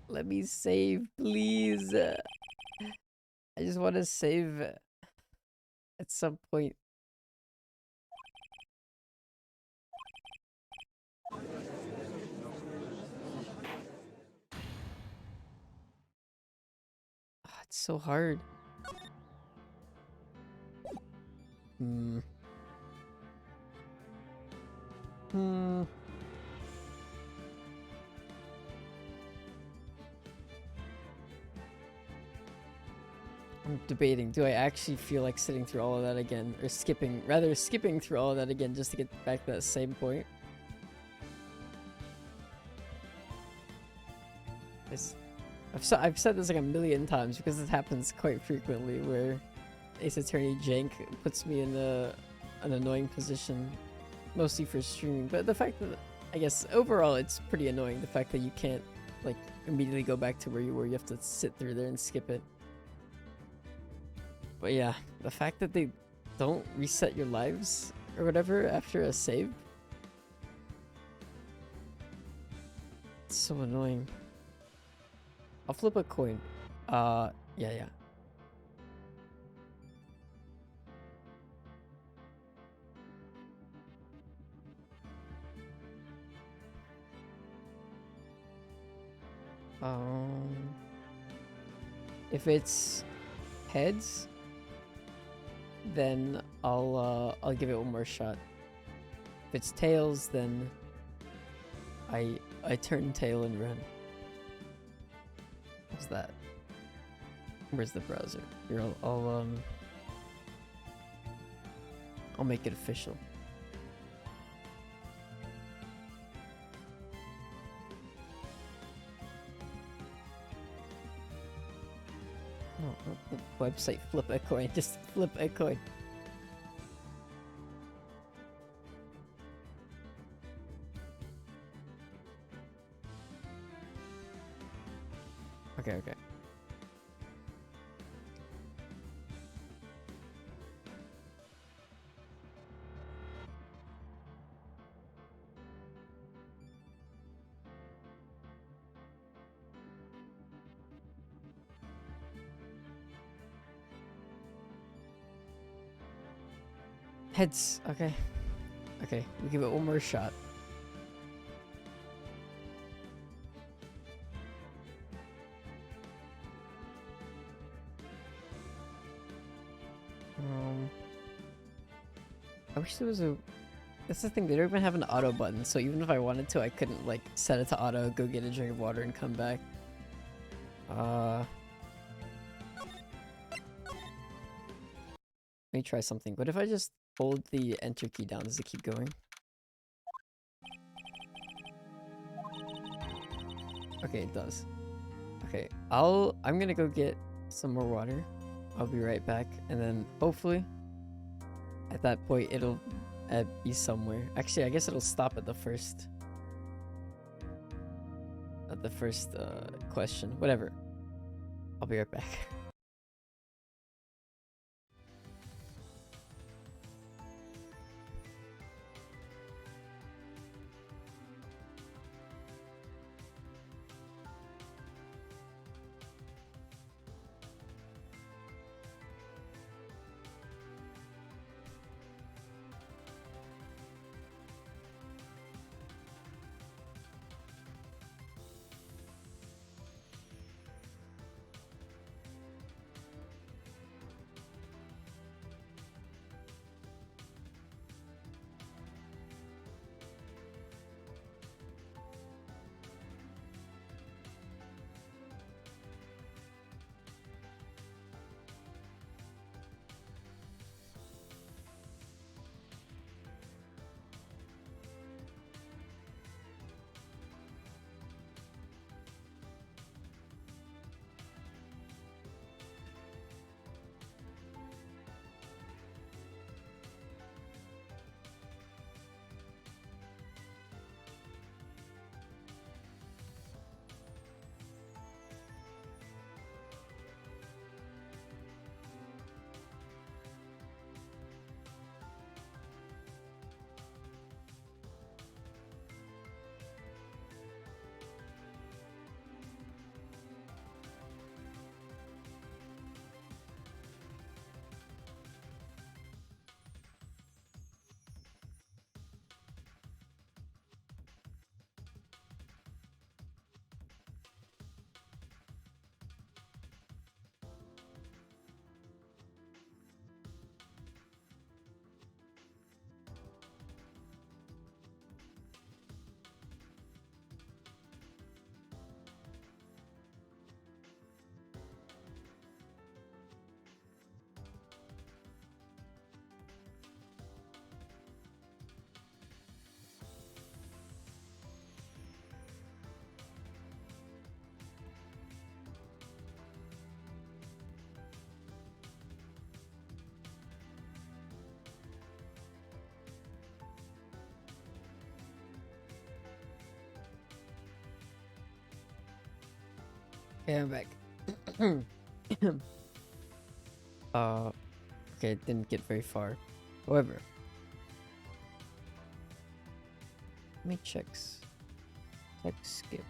Let me save, please. I just want to save at some point. It's so hard. I'm debating, do I actually feel like sitting through all of that again, or skipping through all of that again just to get back to that same point? I've said this like a million times because it happens quite frequently where Ace Attorney Jank puts me in an annoying position, mostly for streaming, but the fact that, I guess, overall it's pretty annoying, the fact that you can't, like, immediately go back to where you were, you have to sit through there and skip it. But yeah, the fact that they don't reset your lives or whatever after a save. It's so annoying. I'll flip a coin. Yeah. If it's heads, then I'll give it one more shot. If it's tails, then I turn tail and run. What's that? Where's the browser? Here, I'll make it official. No, not the website flip a coin, just flip a coin. Okay. Heads, okay. Okay, we give it one more shot. I wish there was a... That's the thing, they don't even have an auto button, so even if I wanted to, I couldn't, like, set it to auto, go get a drink of water, and come back. Let me try something. What if I just hold the enter key down? Does it keep going? Okay, it does. Okay, I'm gonna go get some more water. I'll be right back, and then hopefully at that point it'll be somewhere. Actually, I guess it'll stop at the first question. Whatever. I'll be right back. Okay, I'm back. Okay, it didn't get very far. However, let me check. Text skip.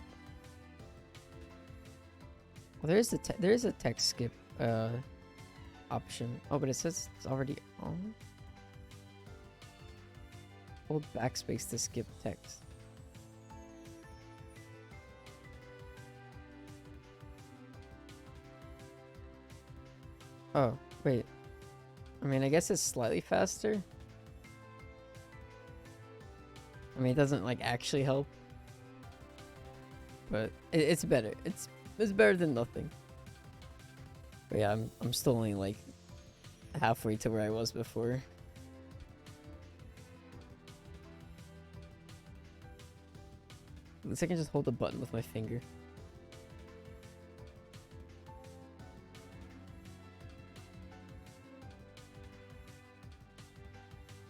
Well, there is a text skip option. Oh, but it says it's already on. Hold backspace to skip text. Oh, wait. I mean, I guess it's slightly faster. I mean, it doesn't like actually help, but it's better. It's better than nothing. But yeah, I'm still only like halfway to where I was before. At least I can just hold the button with my finger.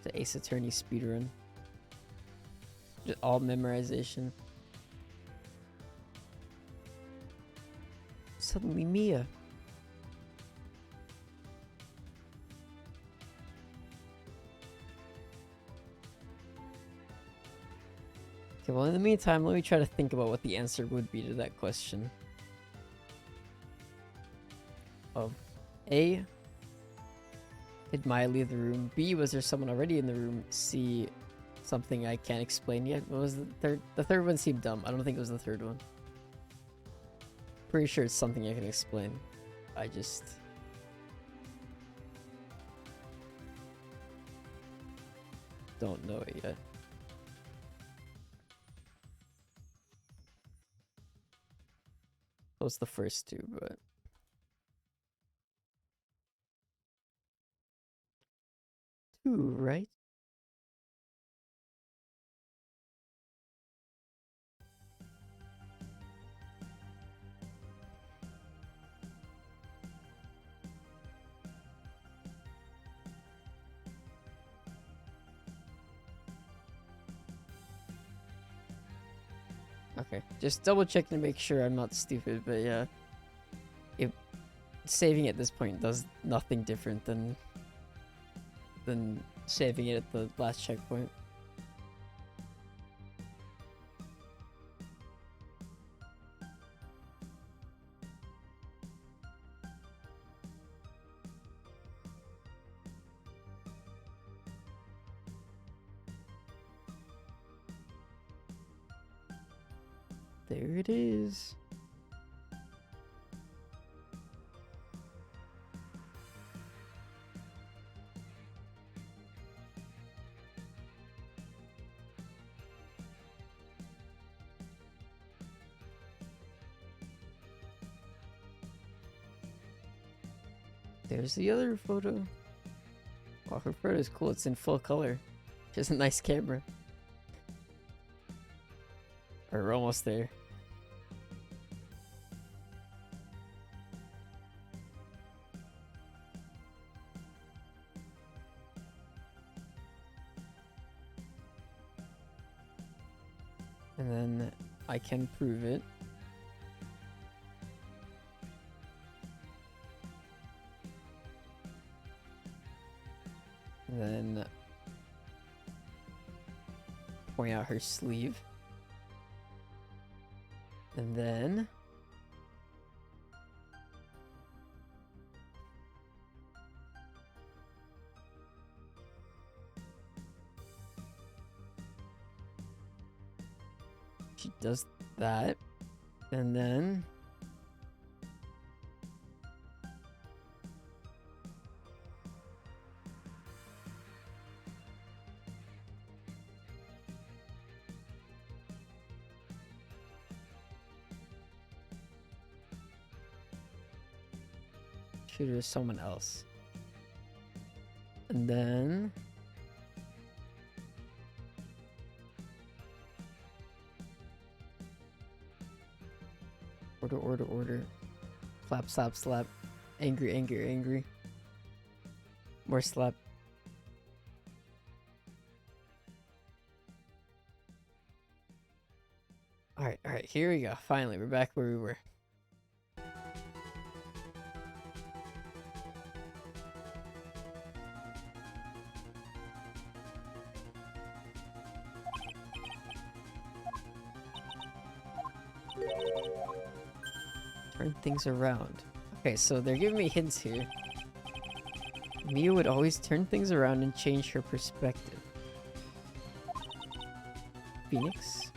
The Ace Attorney speedrun. Just all memorization. Suddenly Mia. Okay, well in the meantime, let me try to think about what the answer would be to that question. Of A, did Maya leave the room? B, was there someone already in the room? C, something I can't explain yet. What was the third? The third one seemed dumb. I don't think it was the third one. Pretty sure it's something I can explain. I just... don't know it yet. That was the first two, but... two, right? Okay, just double checking to make sure I'm not stupid, but yeah. If saving at this point does nothing different than saving it at the last checkpoint. There it is. There's the other photo. Wow, her photo is cool. It's in full color. She has a nice camera. We're almost there. And then I can prove it. And then point out her sleeve. And then she does that. And then shoot her someone else. And then order. Slap, slap, slap. Angry, angry, angry. More slap. Alright, here we go. Finally, we're back where we were. Turn things around. Okay, so they're giving me hints here. Mia would always turn things around and change her perspective. Phoenix?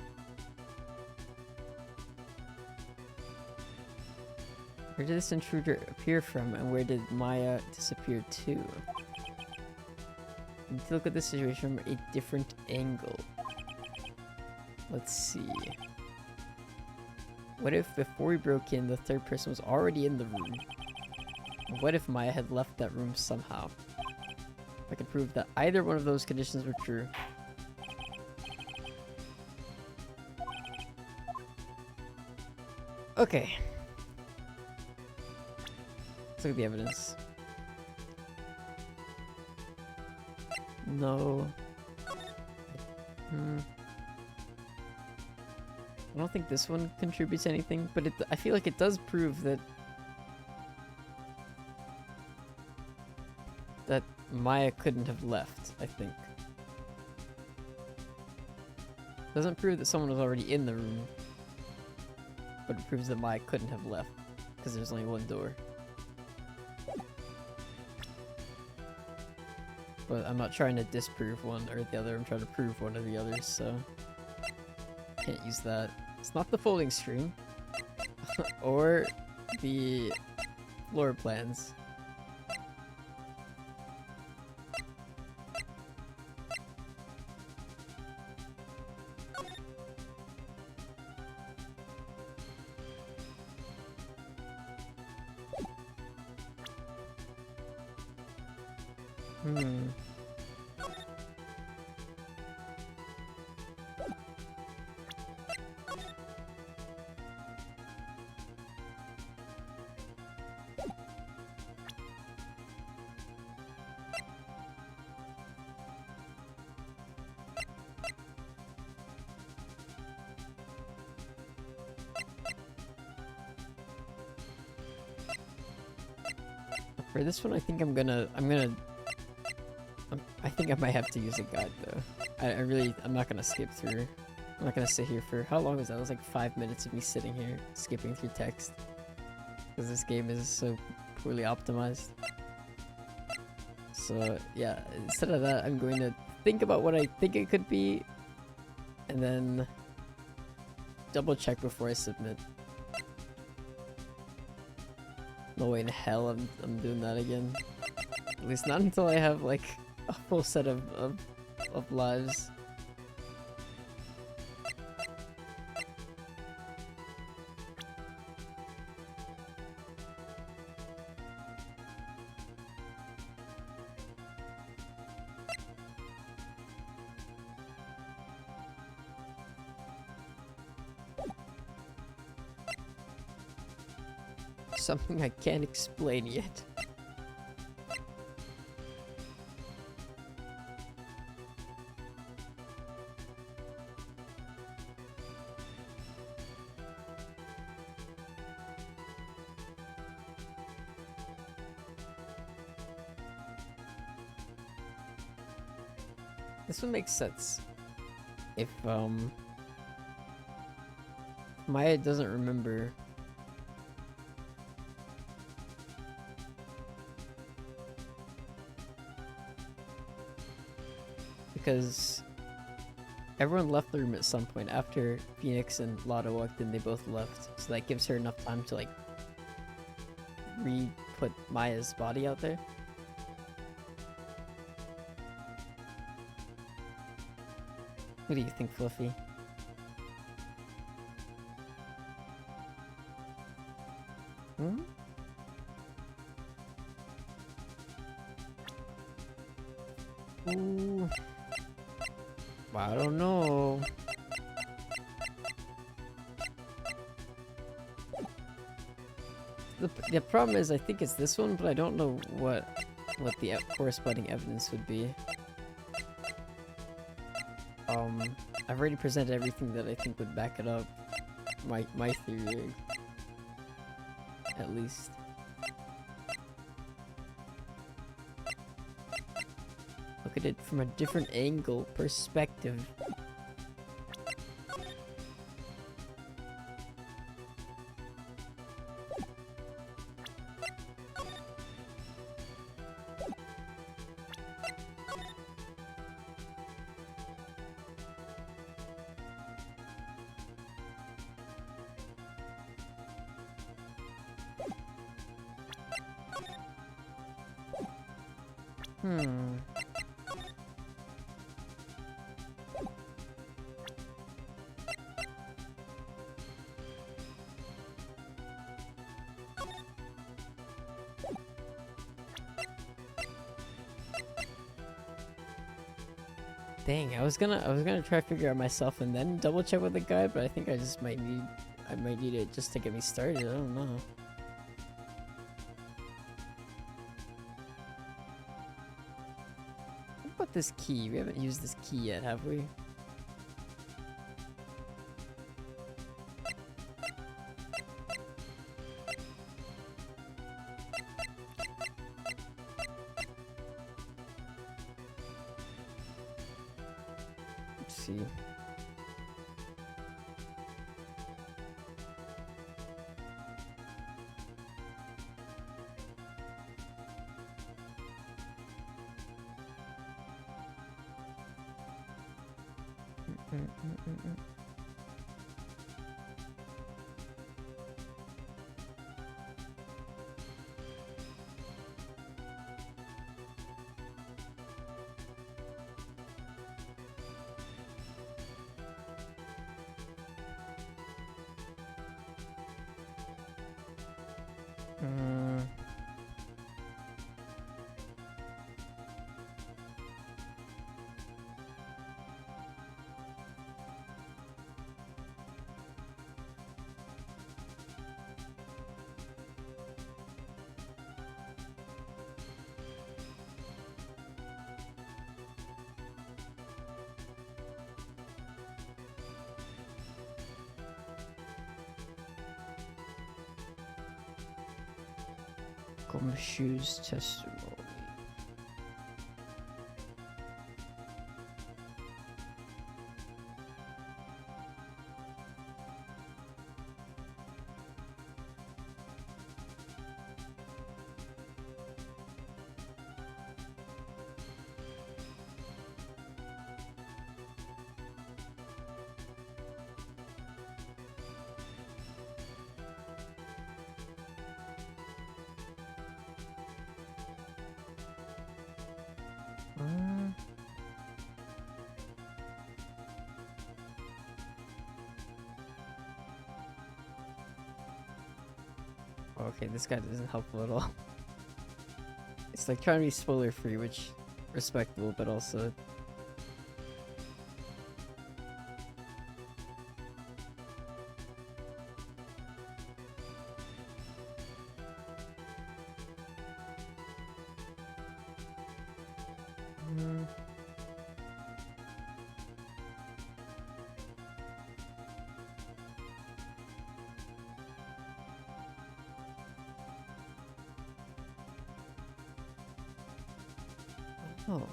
Where did this intruder appear from, and where did Maya disappear to? I need to look at the situation from a different angle. Let's see. What if before we broke in, the third person was already in the room? What if Maya had left that room somehow? I could prove that either one of those conditions were true. Okay. Let's look at the evidence. No. I don't think this one contributes anything, but I feel like it does prove that Maya couldn't have left, I think. Doesn't prove that someone was already in the room, but it proves that Maya couldn't have left, because there's only one door. But I'm not trying to disprove one or the other, I'm trying to prove one or the other, so can't use that. It's not the folding screen, or the floor plans. For this one, I think I think I might have to use a guide though. I'm not gonna skip through. I'm not gonna sit here for, how long was that? It was like 5 minutes of me sitting here, skipping through text. Because this game is so poorly optimized. So yeah, instead of that, I'm going to think about what I think it could be, and then double check before I submit. No way in hell I'm doing that again. At least not until I have like a full set of lives. Something I can't explain yet. This one makes sense. If Maya doesn't remember, because everyone left the room at some point. After Phoenix and Lotta walked in, they both left. So that gives her enough time to like re-put Maya's body out there. What do you think, Fluffy? Hmm? Ooh. I don't know. The problem is I think it's this one, but I don't know what the corresponding evidence would be. I've already presented everything that I think would back it up. My theory, at least. Look at it from a different angle, perspective. Hmm. Dang, I was gonna try to figure out myself and then double check with the guide, but I think I just might need it just to get me started. I don't know. What about this key? We haven't used this key yet, have we? Let's see. Gumshoe's testimony. Okay, this guy isn't helpful at all. It's like trying to be spoiler free, which respectable, but also oh.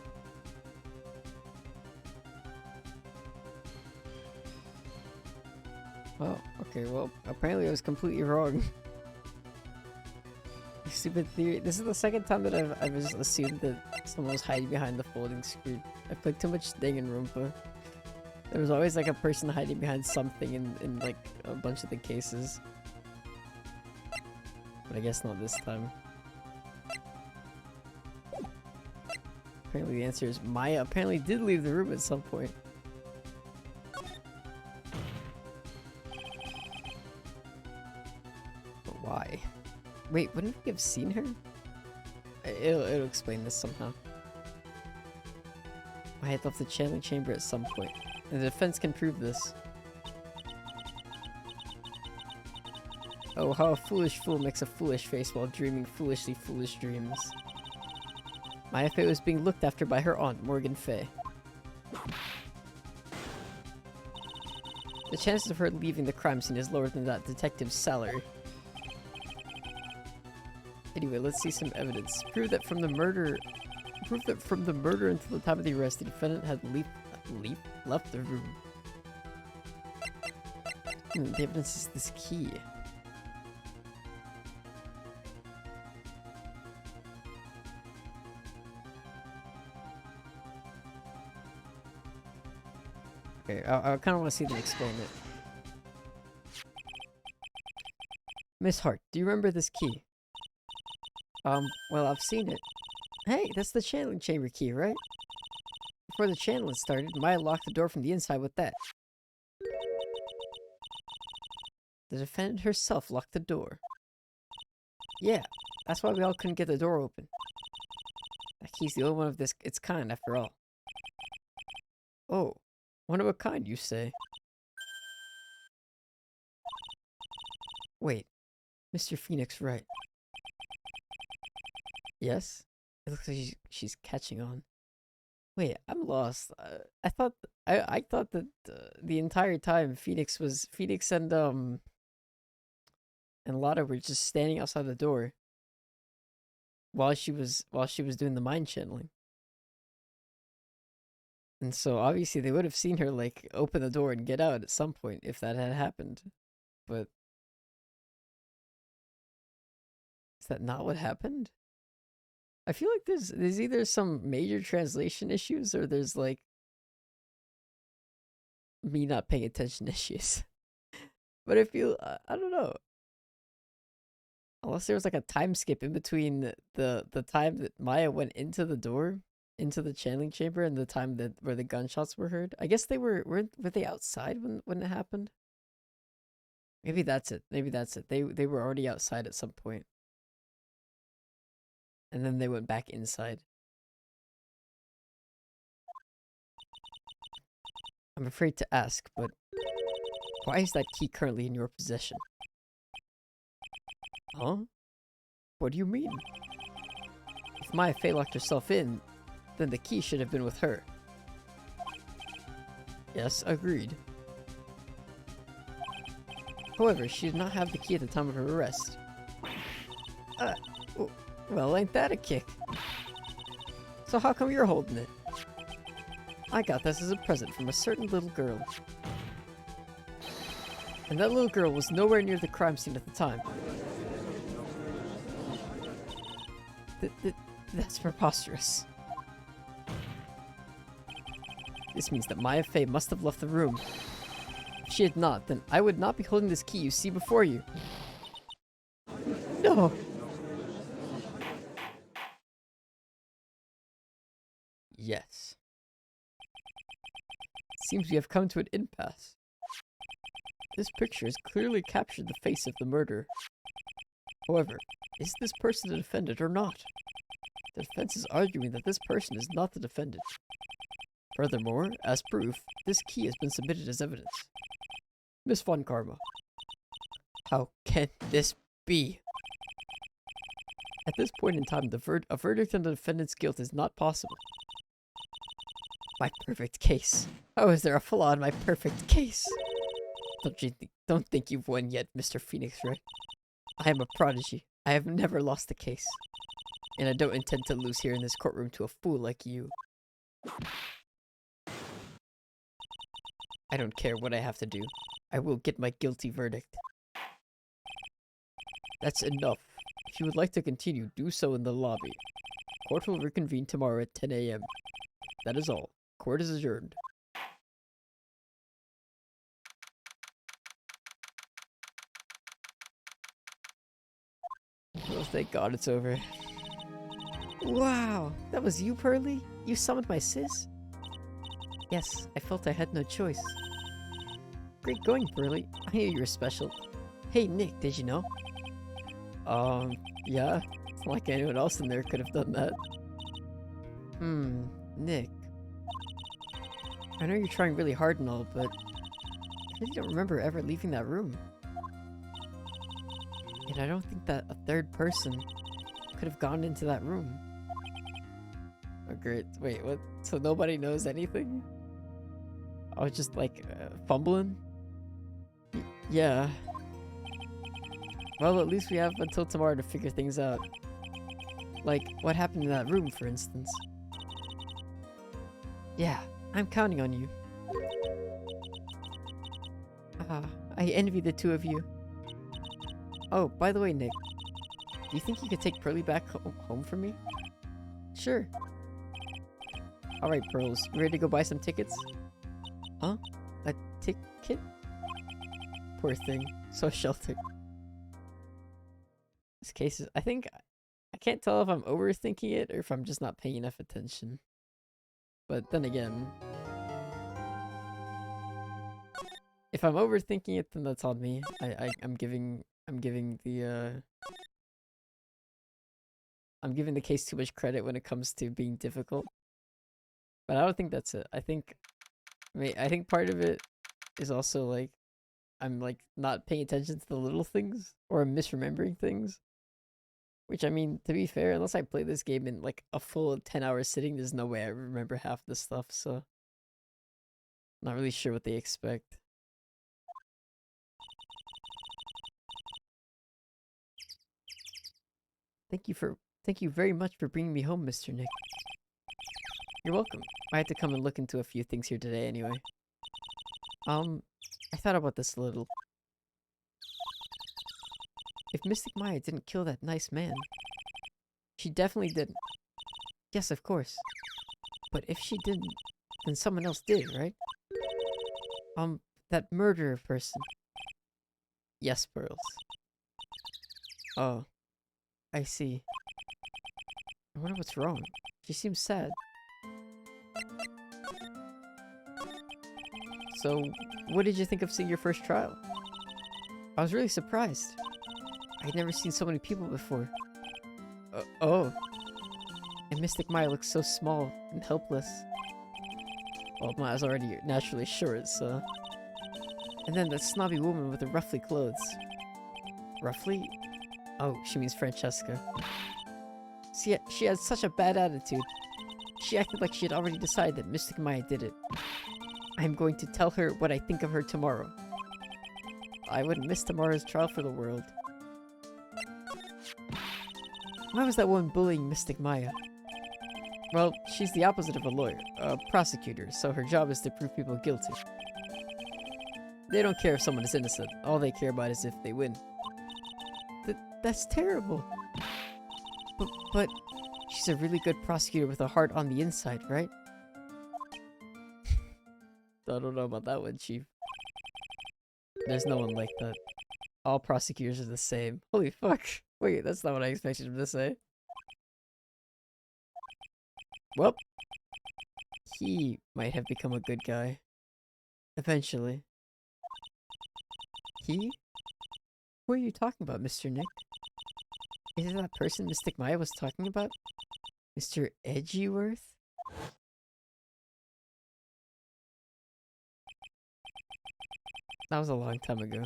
Oh, okay, well, apparently I was completely wrong. Stupid theory. This is the second time that I've just assumed that someone was hiding behind the folding screen. I played too much Danganronpa. There was always like a person hiding behind something in like a bunch of the cases. But I guess not this time. Apparently the answer is Maya apparently did leave the room at some point. But why? Wait, wouldn't we have seen her? It'll explain this somehow. I had left the channeling chamber at some point, and the defense can prove this. Oh, how a foolish fool makes a foolish face while dreaming foolishly foolish dreams. Maya Fey was being looked after by her aunt, Morgan Fey. The chances of her leaving the crime scene is lower than that detective's salary. Anyway, let's see some evidence. Prove that from the murder until the time of the arrest, the defendant had left the room. The evidence is this key. Okay, I kind of want to see them explain it. Miss Hart, do you remember this key? Well, I've seen it. Hey, that's the channeling chamber key, right? Before the channeling started, Maya locked the door from the inside with that. The defendant herself locked the door. Yeah, that's why we all couldn't get the door open. That key's the only one of its kind, after all. Oh, one of a kind, you say? Wait, Mr. Phoenix, right? Yes? It looks like she's catching on. Wait, I'm lost. I thought that the entire time Phoenix and Lotta were just standing outside the door while she was doing the mind channeling. And so obviously they would have seen her like open the door and get out at some point if that had happened. But is that not what happened? I feel like there's either some major translation issues or there's like me not paying attention issues. But I feel I don't know. Unless there was like a time skip in between the time that Maya went into the door, into the channeling chamber, and the time that where the gunshots were heard. I guess they were they outside when it happened? Maybe that's it. Maybe that's it. They were already outside at some point. And then they went back inside. I'm afraid to ask, but why is that key currently in your possession? Huh? What do you mean? If Maya Fey locked herself in, then the key should have been with her. Yes, agreed. However, she did not have the key at the time of her arrest. Well, ain't that a kick? So how come you're holding it? I got this as a present from a certain little girl. And that little girl was nowhere near the crime scene at the time. That's preposterous. This means that Maya Fey must have left the room. If she had not, then I would not be holding this key you see before you. No! Yes. It seems we have come to an impasse. This picture has clearly captured the face of the murderer. However, is this person the defendant or not? The defense is arguing that this person is not the defendant. Furthermore, as proof, this key has been submitted as evidence. Miss Von Karma, how can this be? At this point in time, a verdict on the defendant's guilt is not possible. My perfect case. How is there a flaw in my perfect case? Don't think you've won yet, Mr. Phoenix, right? I am a prodigy. I have never lost a case. And I don't intend to lose here in this courtroom to a fool like you. I don't care what I have to do. I will get my guilty verdict. That's enough. If you would like to continue, do so in the lobby. Court will reconvene tomorrow at 10 a.m. That is all. Court is adjourned. Oh, thank God it's over. Wow, that was you, Pearly? You summoned my sis? Yes, I felt I had no choice. Great going, Pearly. I knew you were special. Hey, Nick, did you know? Yeah. It's not like anyone else in there could have done that. Nick. I know you're trying really hard and all, but I really don't remember ever leaving that room. And I don't think that a third person could have gone into that room. Oh, great. Wait, what? So nobody knows anything? I was just like, fumbling? Yeah. Well, at least we have until tomorrow to figure things out. Like, what happened in that room, for instance. Yeah, I'm counting on you. I envy the two of you. Oh, by the way, Nick. Do you think you could take Pearly back home for me? Sure. Alright, Pearls. You ready to go buy some tickets? Huh? A ticket? Poor thing. So sheltered. This case is... I think I can't tell if I'm overthinking it or if I'm just not paying enough attention. But then again, if I'm overthinking it, then that's on me. I'm giving the case too much credit when it comes to being difficult. But I don't think that's it. I think part of it is also like I'm like not paying attention to the little things or I'm misremembering things. Which I mean, to be fair, unless I play this game in like a full 10-hour sitting, there's no way I remember half this stuff, so not really sure what they expect. Thank you very much for bringing me home, Mr. Nick. You're welcome. I had to come and look into a few things here today anyway. I thought about this a little. If Mystic Maya didn't kill that nice man, she definitely didn't. Yes, of course. But if she didn't, then someone else did, right? That murderer person. Yes, Pearls. Oh, I see. I wonder what's wrong. She seems sad. So, what did you think of seeing your first trial? I was really surprised. I'd never seen so many people before. Oh. And Mystic Maya looks so small and helpless. Well, Maya's already naturally short, so... And then that snobby woman with the ruffly clothes. Ruffly? Oh, she means Francesca. See, she had such a bad attitude. She acted like she had already decided that Mystic Maya did it. I'm going to tell her what I think of her tomorrow. I wouldn't miss tomorrow's trial for the world. Why was that woman bullying Mystic Maya? Well, she's the opposite of a lawyer, a prosecutor, so her job is to prove people guilty. They don't care if someone is innocent. All they care about is if they win. That's terrible. But she's a really good prosecutor with a heart on the inside, right? I don't know about that one, Chief. There's no one like that. All prosecutors are the same. Holy fuck. Wait, that's not what I expected him to say. Well, he might have become a good guy. Eventually. He? Who are you talking about, Mr. Nick? Is it that person Mystic Maya was talking about? Mr. Edgeworth? That was a long time ago.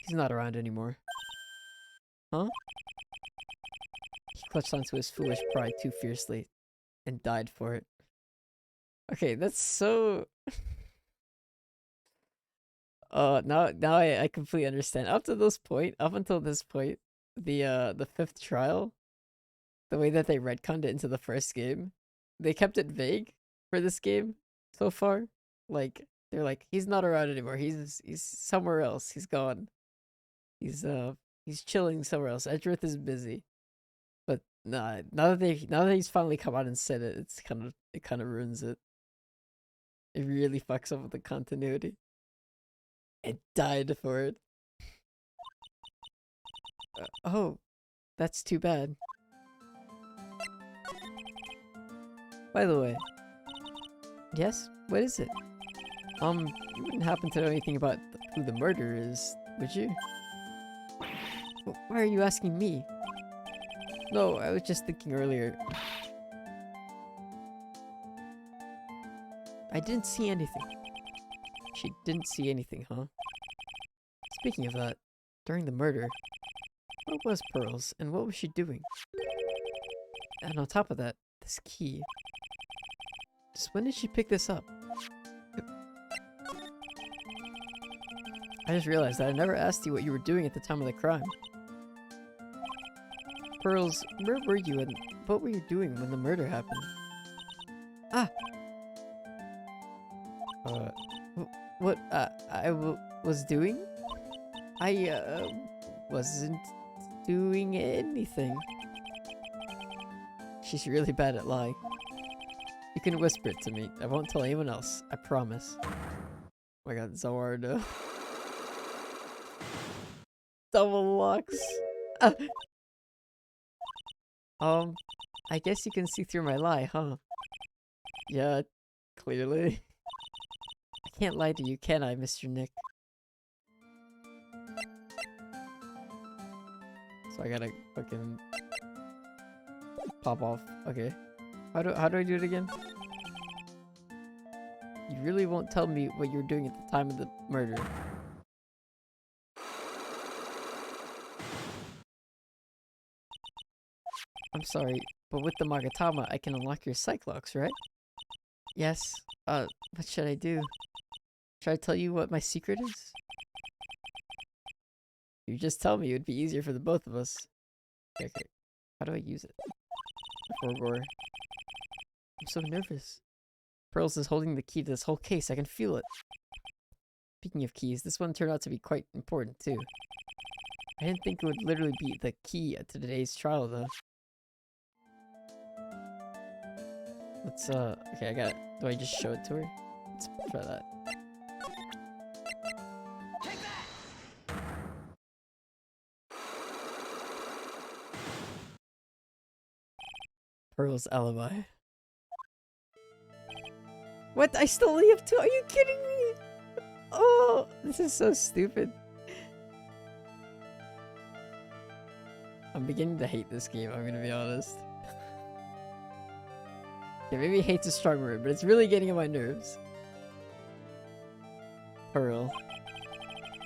He's not around anymore. Huh? He clutched onto his foolish pride too fiercely and died for it. Okay, that's so... now I completely understand. Up until this point, the fifth trial, the way that they retconned it into the first game, they kept it vague for this game so far. Like, they're like, he's not around anymore. He's somewhere else. He's gone. He's chilling somewhere else. Edgeworth is busy. But nah, now that he's finally come out and said it, it kind of ruins it. It really fucks up with the continuity. It died for it. Oh, that's too bad. By the way, yes, what is it? You wouldn't happen to know anything about who the murderer is, would you? Why are you asking me? No, I was just thinking earlier. I didn't see anything. She didn't see anything, huh? Speaking of that, during the murder, what was Pearls, and what was she doing? And on top of that, this key. Just when did she pick this up? I just realized that I never asked you what you were doing at the time of the crime. Pearls, where were you and what were you doing when the murder happened? Ah! What I was doing? I wasn't doing anything. She's really bad at lying. You can whisper it to me. I won't tell anyone else. I promise. Oh my god, Zawardo. Double locks. I guess you can see through my lie, huh? Yeah, clearly. I can't lie to you, can I, Mr. Nick? So I gotta fucking pop off. Okay. How do I do it again? You really won't tell me what you were doing at the time of the murder. I'm sorry, but with the Magatama, I can unlock your Cyclops, right? Yes. What should I do? Should I tell you what my secret is? You just tell me, it would be easier for the both of us. Okay. How do I use it? Forgore. I'm so nervous. Pearls is holding the key to this whole case. I can feel it. Speaking of keys, this one turned out to be quite important too. I didn't think it would literally be the key to today's trial though. Let's okay, I got it. Do I just show it to her? Let's try that. Pearl's alibi. What? I still only have 2? Are you kidding me? Oh, this is so stupid. I'm beginning to hate this game, I'm gonna be honest. Okay, maybe hate's a strong word, but it's really getting on my nerves. Pearl.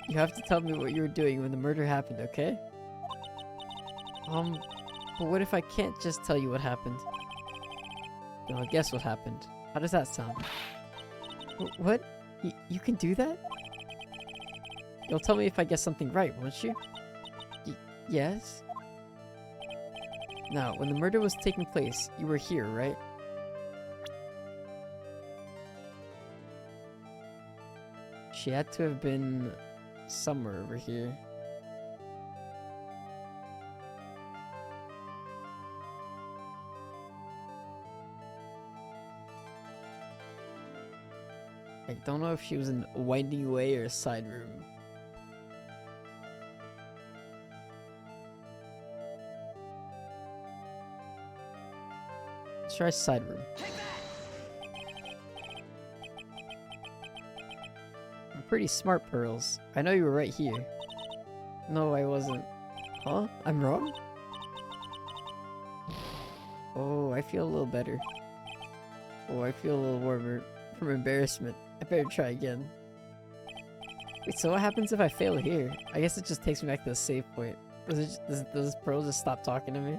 You have to tell me what you were doing when the murder happened, okay? But what if I can't just tell you what happened? Then I'll guess what happened. How does that sound? What? You can do that? You'll tell me if I guess something right, won't you? Yes? Now, when the murder was taking place, you were here, right? She had to have been somewhere over here. I don't know if she was in a winding way or a side room. Let's try side room. I'm pretty smart, Pearls. I know you were right here. No, I wasn't. Huh? I'm wrong? Oh, I feel a little better. Oh, I feel a little warmer from embarrassment. I better try again. Wait, so what happens if I fail here? I guess it just takes me back to the save point. Does Pearl just stop talking to me?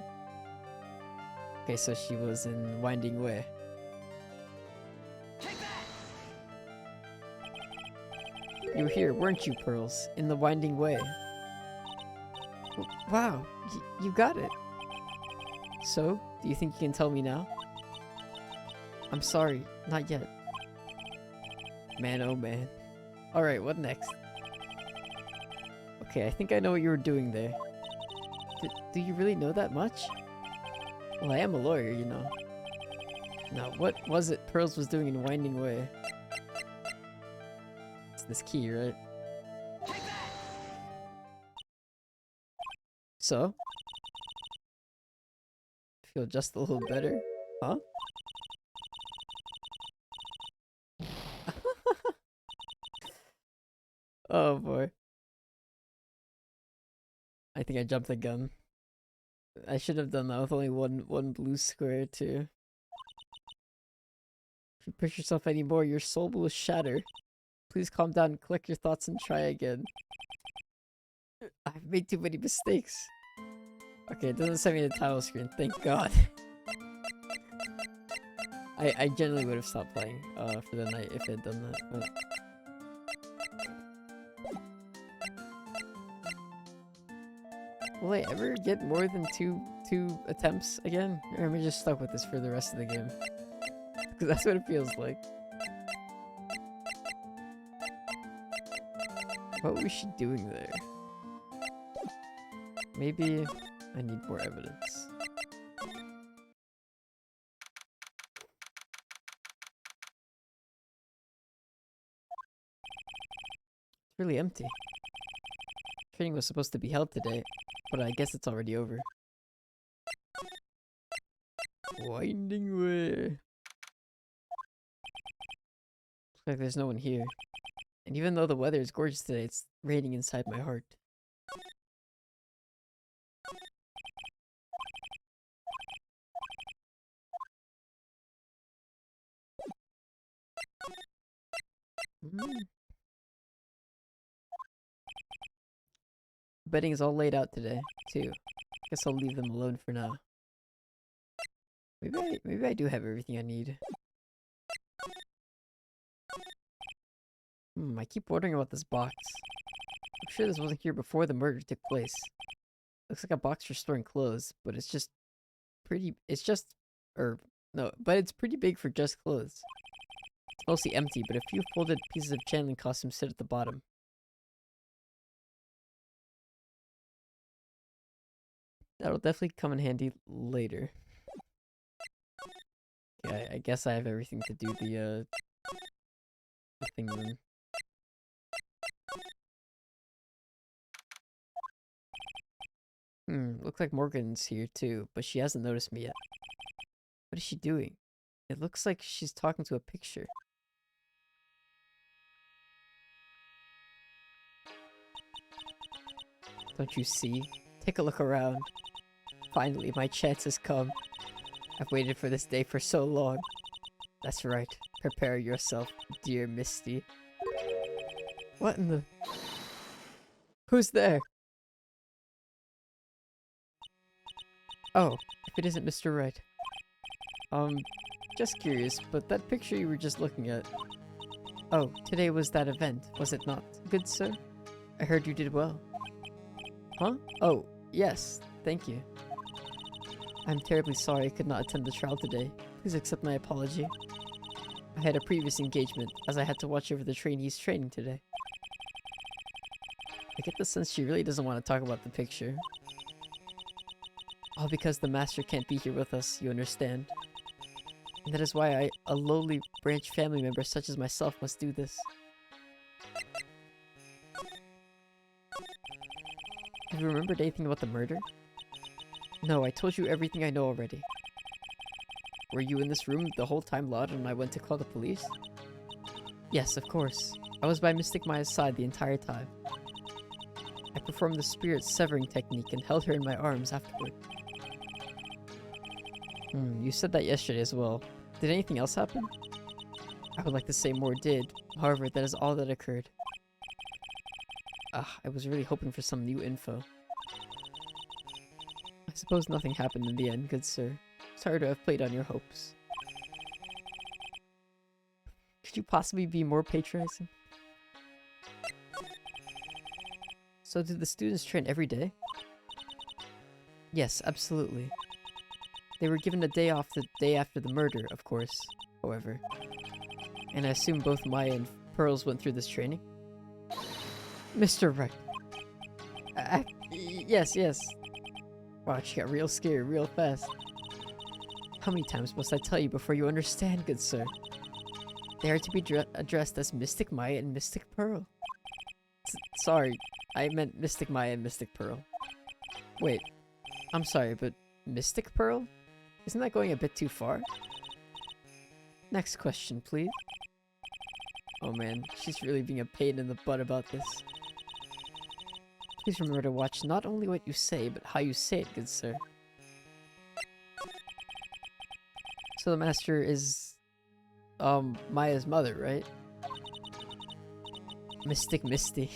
Okay, so she was in Winding Way. You were here, weren't you, Pearls? In the Winding Way. Wow, you got it. So, do you think you can tell me now? I'm sorry, not yet. Man, oh man. Alright, what next? Okay, I think I know what you were doing there. Do you really know that much? Well, I am a lawyer, you know. Now, what was it Pearls was doing in Winding Way? It's this key, right? So? Feel just a little better? Huh? Oh boy. I think I jumped the gun. I should have done that with only one blue square too. If you push yourself anymore, your soul will shatter. Please calm down, collect your thoughts, and try again. I've made too many mistakes. Okay, it doesn't send me the title screen, thank god. I generally would have stopped playing for the night if it had done that, but... Will I ever get more than two attempts again? Or am I just stuck with this for the rest of the game? Because that's what it feels like. What was she doing there? Maybe I need more evidence. It's really empty. Training was supposed to be held today, but I guess it's already over. Winding way. Looks like there's no one here. And even though the weather is gorgeous today, it's raining inside my heart. Bedding is all laid out today, too. Guess I'll leave them alone for now. Maybe I do have everything I need. I keep wondering about this box. I'm sure this wasn't here before the murder took place. Looks like a box for storing clothes, but it's pretty big for just clothes. It's mostly empty, but a few folded pieces of channeling costumes sit at the bottom. That'll definitely come in handy later. Yeah, I guess I have everything to do the thing then. Looks like Morgan's here too, but she hasn't noticed me yet. What is she doing? It looks like she's talking to a picture. Don't you see? Take a look around. Finally, my chance has come. I've waited for this day for so long. That's right. Prepare yourself, dear Misty. What in the... Who's there? Oh, if it isn't Mr. Wright. Just curious, but that picture you were just looking at... Oh, today was that event, was it not, good sir? I heard you did well. Huh? Oh, yes, thank you. I'm terribly sorry I could not attend the trial today. Please accept my apology. I had a previous engagement, as I had to watch over the trainees training today. I get the sense she really doesn't want to talk about the picture. All because the master can't be here with us, you understand. And that is why a lowly branch family member such as myself must do this. Have you remembered anything about the murder? No, I told you everything I know already. Were you in this room the whole time Laud and I went to call the police? Yes, of course. I was by Mystic Maya's side the entire time. I performed the spirit severing technique and held her in my arms afterward. You said that yesterday as well. Did anything else happen? I would like to say more did. However, that is all that occurred. I was really hoping for some new info. I suppose nothing happened in the end, good sir. Sorry to have played on your hopes. Could you possibly be more patronizing? So did the students train every day? Yes, absolutely. They were given a day off the day after the murder, of course, however. And I assume both Maya and Pearls went through this training? Mr. Wright. Yes. Wow, she got real scared real fast. How many times must I tell you before you understand, good sir? They are to be addressed as Mystic Maya and Mystic Pearl. Sorry, I meant Mystic Maya and Mystic Pearl. Wait, I'm sorry, but Mystic Pearl? Isn't that going a bit too far? Next question, please. Oh man, she's really being a pain in the butt about this. Please remember to watch not only what you say, but how you say it, good sir. So the master is, Maya's mother, right? Mystic Misty.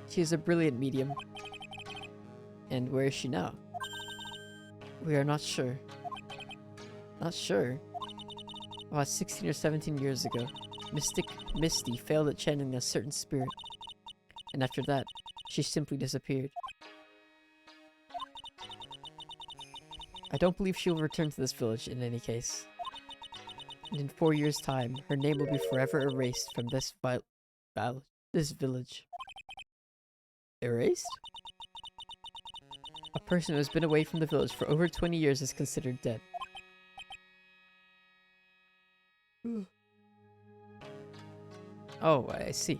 She is a brilliant medium. And where is she now? We are not sure. Not sure? About 16 or 17 years ago, Mystic Misty failed at channeling a certain spirit. And after that, she simply disappeared. I don't believe she will return to this village in any case. And in 4 years' time, her name will be forever erased from this village. Erased? A person who has been away from the village for over 20 years is considered dead. Oh, I see.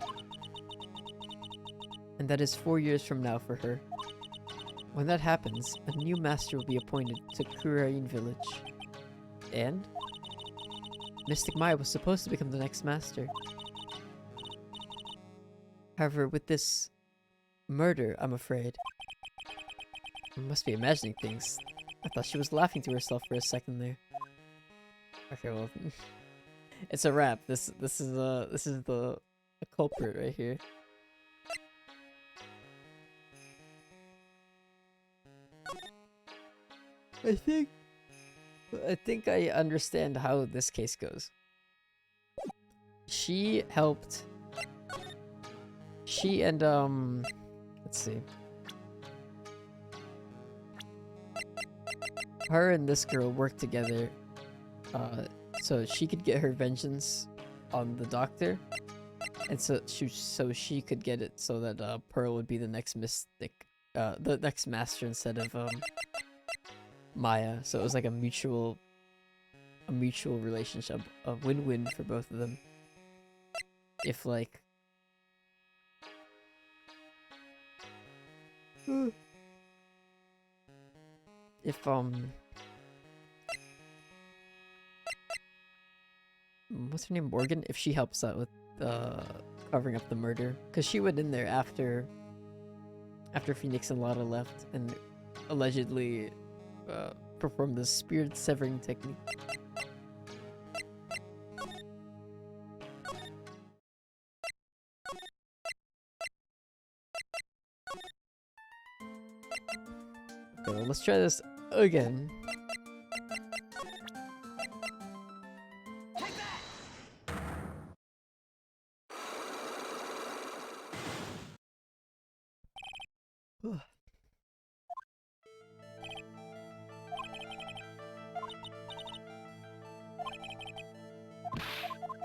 And that is 4 years from now for her. When that happens, a new master will be appointed to Kurain village. And? Mystic Maya was supposed to become the next master. However, with this murder, I'm afraid. I must be imagining things. I thought she was laughing to herself for a second there. Okay, well, it's a wrap. This is the culprit right here. I think I understand how this case goes. She helped. She and let's see. Her and this girl worked together, so she could get her vengeance on the doctor, and so she could get it so that Pearl would be the next mystic, the next master instead of Maya. So it was like a mutual relationship, a win-win for both of them. If like. If what's her name, Morgan? If she helps out with covering up the murder, because she went in there after Phoenix and Lotta left and allegedly performed the spirit severing technique. Okay, well, let's try this again.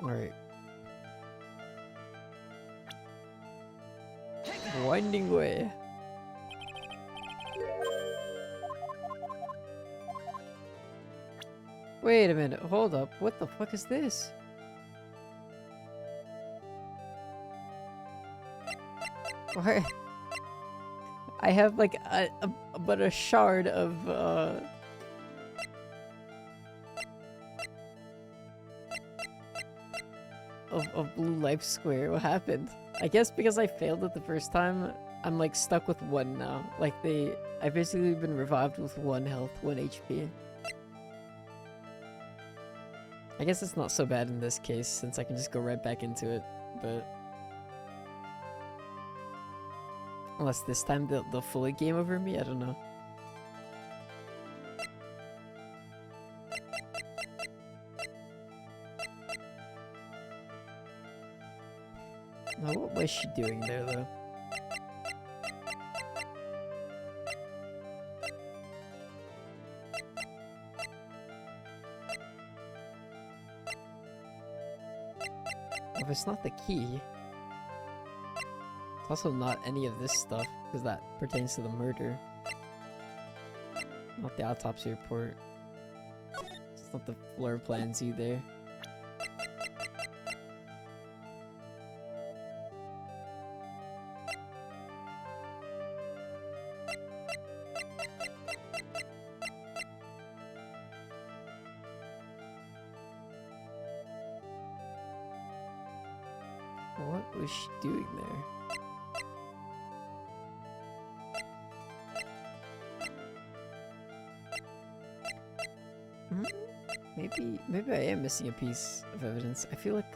Alright. Winding way. Wait a minute, hold up. What the fuck is this? Why? I have like but a shard of blue life square. What happened? I guess because I failed it the first time, I'm like stuck with 1 now. Like I've basically been revived with 1 health, 1 HP. I guess it's not so bad in this case since I can just go right back into it, but unless this time they'll fully game over me, I don't know. Now, what was she doing there, though? If it's not the key, it's also not any of this stuff, because that pertains to the murder. Not the autopsy report. It's not the floor plans either. What was she doing there? Maybe I am missing a piece of evidence. I feel like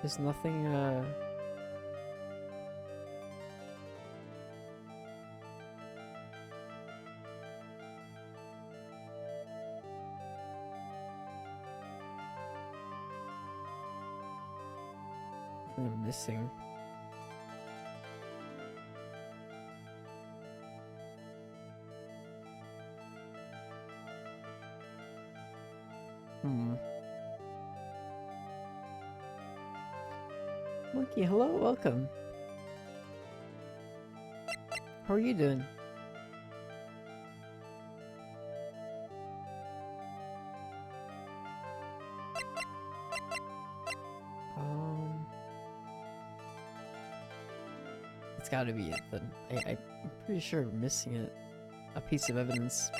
there's nothing I'm missing. Monkey, hello, welcome. How are you doing? It's gotta be it then. I'm pretty sure we're missing it. A piece of evidence.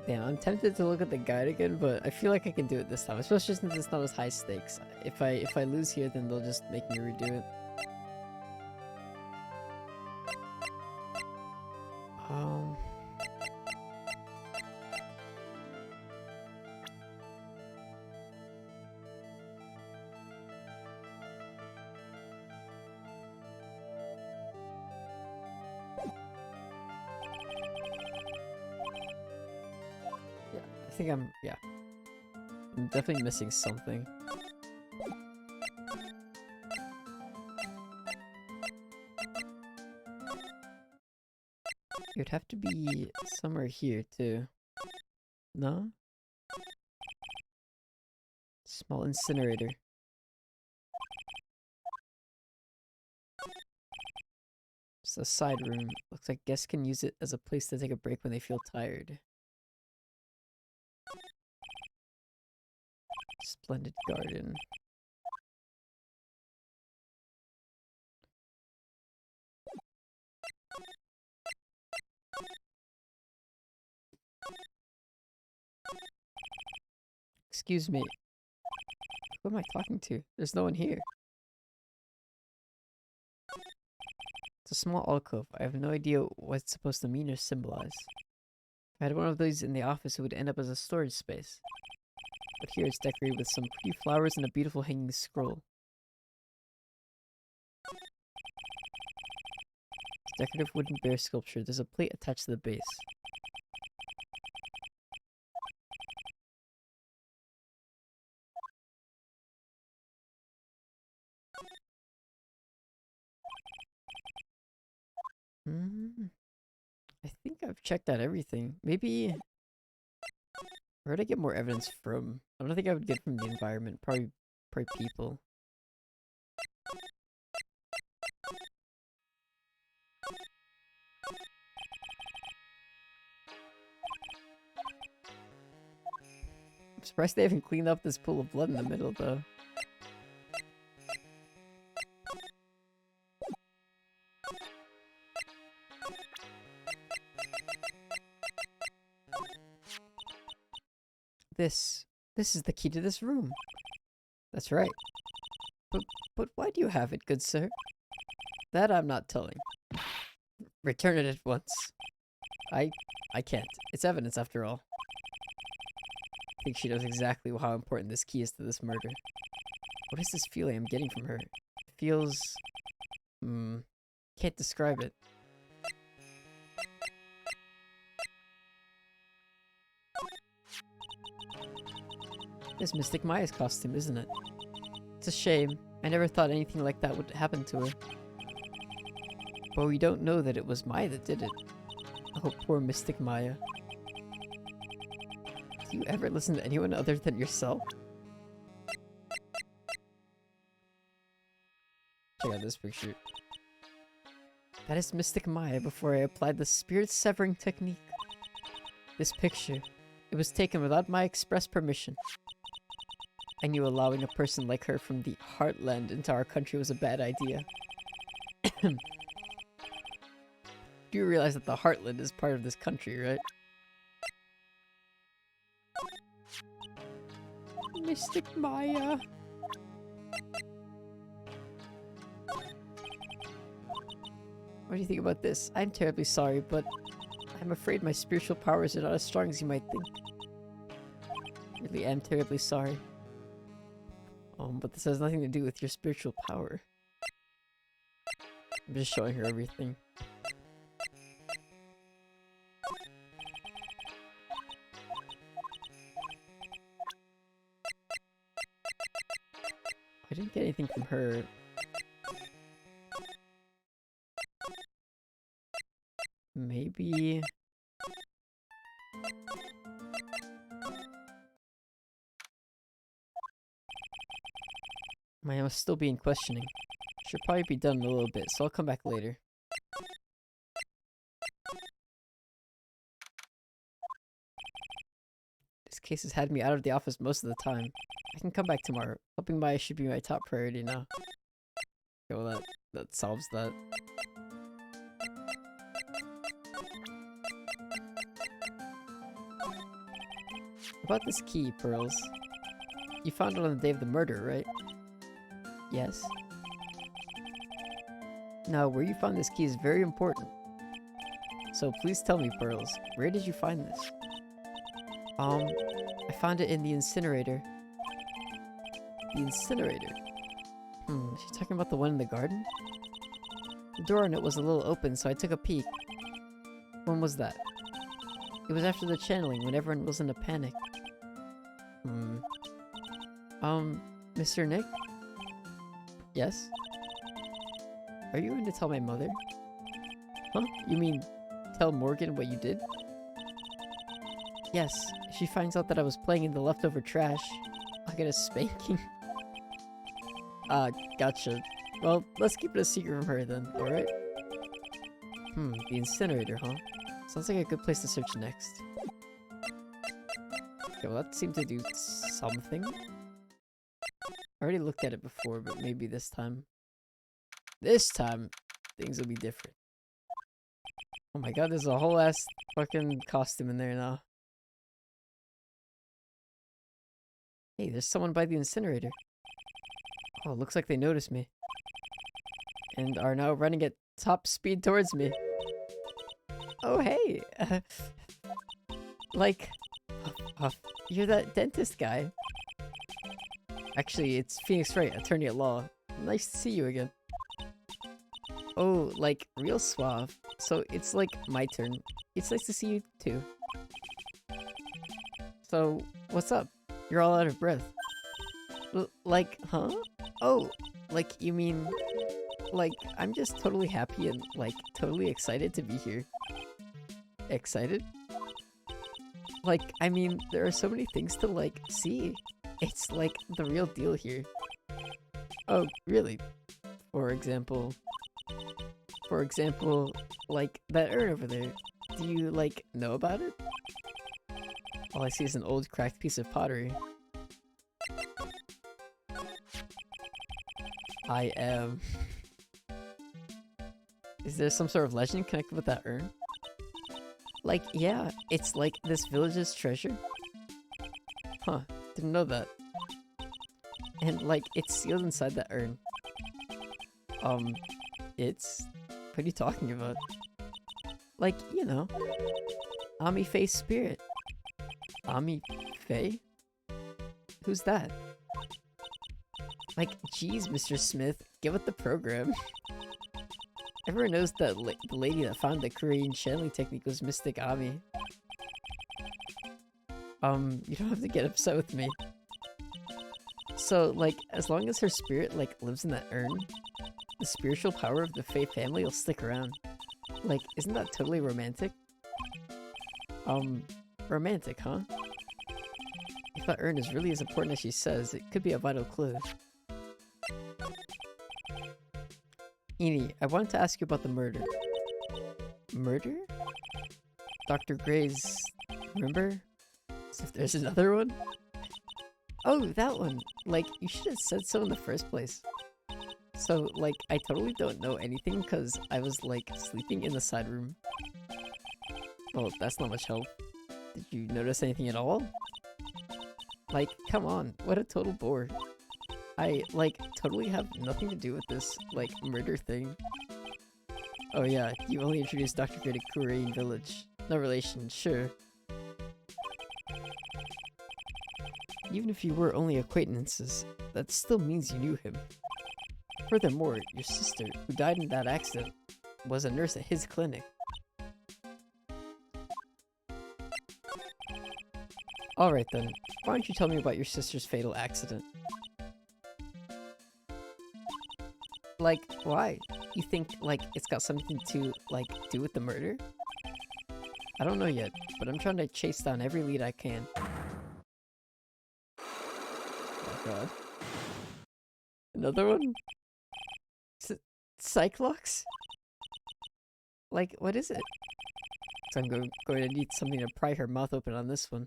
Damn, I'm tempted to look at the guide again, but I feel like I can do it this time, especially since it's not as high stakes. If I lose here, then they'll just make me redo it. Um. Yeah, I think yeah. I'm definitely missing something. It would have to be somewhere here too. No? Small incinerator. It's a side room. Looks like guests can use it as a place to take a break when they feel tired. Splendid garden. Excuse me. Who am I talking to? There's no one here. It's a small alcove. I have no idea what it's supposed to mean or symbolize. If I had one of these in the office, it would end up as a storage space. But here it's decorated with some pretty flowers and a beautiful hanging scroll. It's decorative wooden bear sculpture. There's a plate attached to the base. I think I've checked out everything. Maybe... Where would I get more evidence from? I don't think I would get from the environment. Probably people. I'm surprised they haven't cleaned up this pool of blood in the middle, though. This is the key to this room. That's right. But why do you have it, good sir? That I'm not telling. Return it at once. I can't. It's evidence after all. I think she knows exactly how important this key is to this murder. What is this feeling I'm getting from her? It feels... can't describe it. It's Mystic Maya's costume, isn't it? It's a shame. I never thought anything like that would happen to her. But we don't know that it was Maya that did it. Oh, poor Mystic Maya. Do you ever listen to anyone other than yourself? Check out this picture. That is Mystic Maya before I applied the spirit-severing technique. This picture, it was taken without my express permission. I knew allowing a person like her from the Heartland into our country was a bad idea. Do you realize that the Heartland is part of this country, right? Mystic Maya. What do you think about this? I'm terribly sorry, but I'm afraid my spiritual powers are not as strong as you might think. I really am terribly sorry. But this has nothing to do with your spiritual power. I'm just showing her everything. I didn't get anything from her. Maybe... Maya must still be in questioning. Should probably be done in a little bit, so I'll come back later. This case has had me out of the office most of the time. I can come back tomorrow. Helping Maya should be my top priority now. Okay, well that solves that. About this key, Pearls. You found it on the day of the murder, right? Yes. Now, where you found this key is very important. So please tell me, Pearls, where did you find this? I found it in the incinerator. The incinerator? Is she talking about the one in the garden? The door on it was a little open, so I took a peek. When was that? It was after the channeling, when everyone was in a panic. Mr. Nick? Yes? Are you going to tell my mother? Huh? You mean, tell Morgan what you did? Yes, if she finds out that I was playing in the leftover trash, I'll get a spanking. Gotcha. Well, let's keep it a secret from her then, alright? The incinerator, huh? Sounds like a good place to search next. Okay, well that seemed to do something. I already looked at it before, but maybe this time... This time, things will be different. Oh my god, there's a whole ass fucking costume in there now. Hey, there's someone by the incinerator. Oh, looks like they noticed me. And are now running at top speed towards me. Oh, hey! Like... you're that dentist guy. Actually, it's Phoenix Wright, attorney at law. Nice to see you again. Oh, like, real suave. So, it's like my turn. It's nice to see you, too. So, what's up? You're all out of breath. Like, huh? Oh, like, you mean... Like, I'm just totally happy and, like, totally excited to be here. Excited? Like, I mean, there are so many things to, like, see. It's, like, the real deal here. Oh, really? For example, like, that urn over there. Do you, like, know about it? All I see is an old cracked piece of pottery. I am... Is there some sort of legend connected with that urn? Like, yeah, it's like this village's treasure. Huh, didn't know that. And like, it's sealed inside that urn. It's... What are you talking about? Like, you know, Ami Faye's spirit. Ami Faye? Who's that? Like, geez, Mr. Smith, get with the program. Everyone knows that the lady that found the Korean channeling technique was Mystic Ami. You don't have to get upset with me. So, like, as long as her spirit, like, lives in that urn, the spiritual power of the Faye family will stick around. Like, isn't that totally romantic? Romantic, huh? If that urn is really as important as she says, it could be a vital clue. Eni, I wanted to ask you about the murder. Murder? Dr. Gray's... Remember? As if there's another one? Oh, that one! Like, you should have said so in the first place. So, like, I totally don't know anything because I was, like, sleeping in the side room. Well, that's not much help. Did you notice anything at all? Like, come on, what a total bore. I, like, totally have nothing to do with this, like, murder thing. Oh yeah, you only introduced Dr. Gray to Korean Village. No relation, sure. Even if you were only acquaintances, that still means you knew him. Furthermore, your sister, who died in that accident, was a nurse at his clinic. Alright then, why don't you tell me about your sister's fatal accident? Like, why? You think, like, it's got something to, like, do with the murder? I don't know yet, but I'm trying to chase down every lead I can. Oh god. Another one? Cyclox? Like, what is it? So I'm going to need something to pry her mouth open on this one.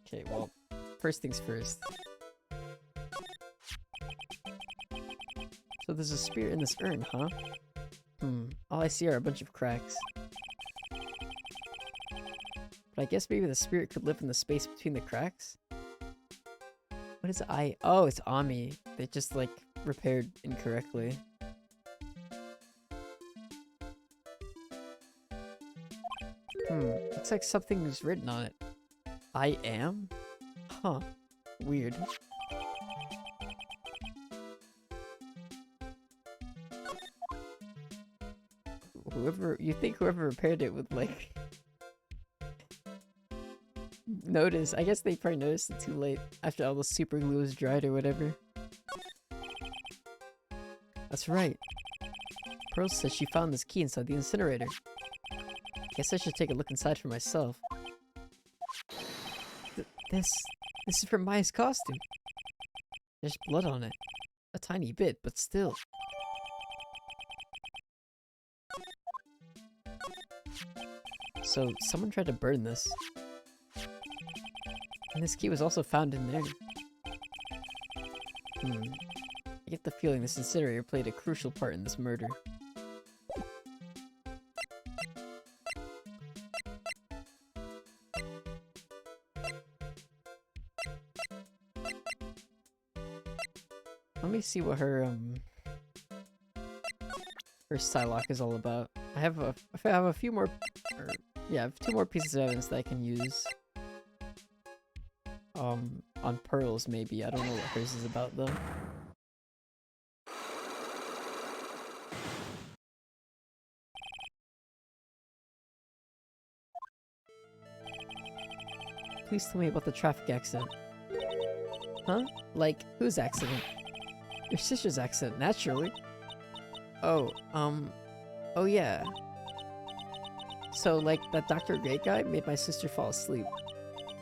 Okay, well, first things first. So there's a spirit in this urn, huh? All I see are a bunch of cracks. But I guess maybe the spirit could live in the space between the cracks? What is I? Oh, it's Ami. They just, like, repaired incorrectly. Looks like something's written on it. I am? Huh. Weird. Whoever repaired it would, like, notice. I guess they probably noticed it too late after all the super glue was dried or whatever. That's right. Pearl says she found this key inside the incinerator. Guess I should take a look inside for myself. This is from Maya's costume. There's blood on it. A tiny bit, but still. So, someone tried to burn this. And this key was also found in there. I get the feeling this incinerator played a crucial part in this murder. Let me see what her Psylocke is all about. I have a few more, I have 2 more pieces of evidence that I can use. On Pearls maybe. I don't know what hers is about though. Please tell me about the traffic accident. Huh? Like, whose accident? Your sister's accident, naturally. Oh, oh yeah. So, like, that Dr. Great guy made my sister fall asleep.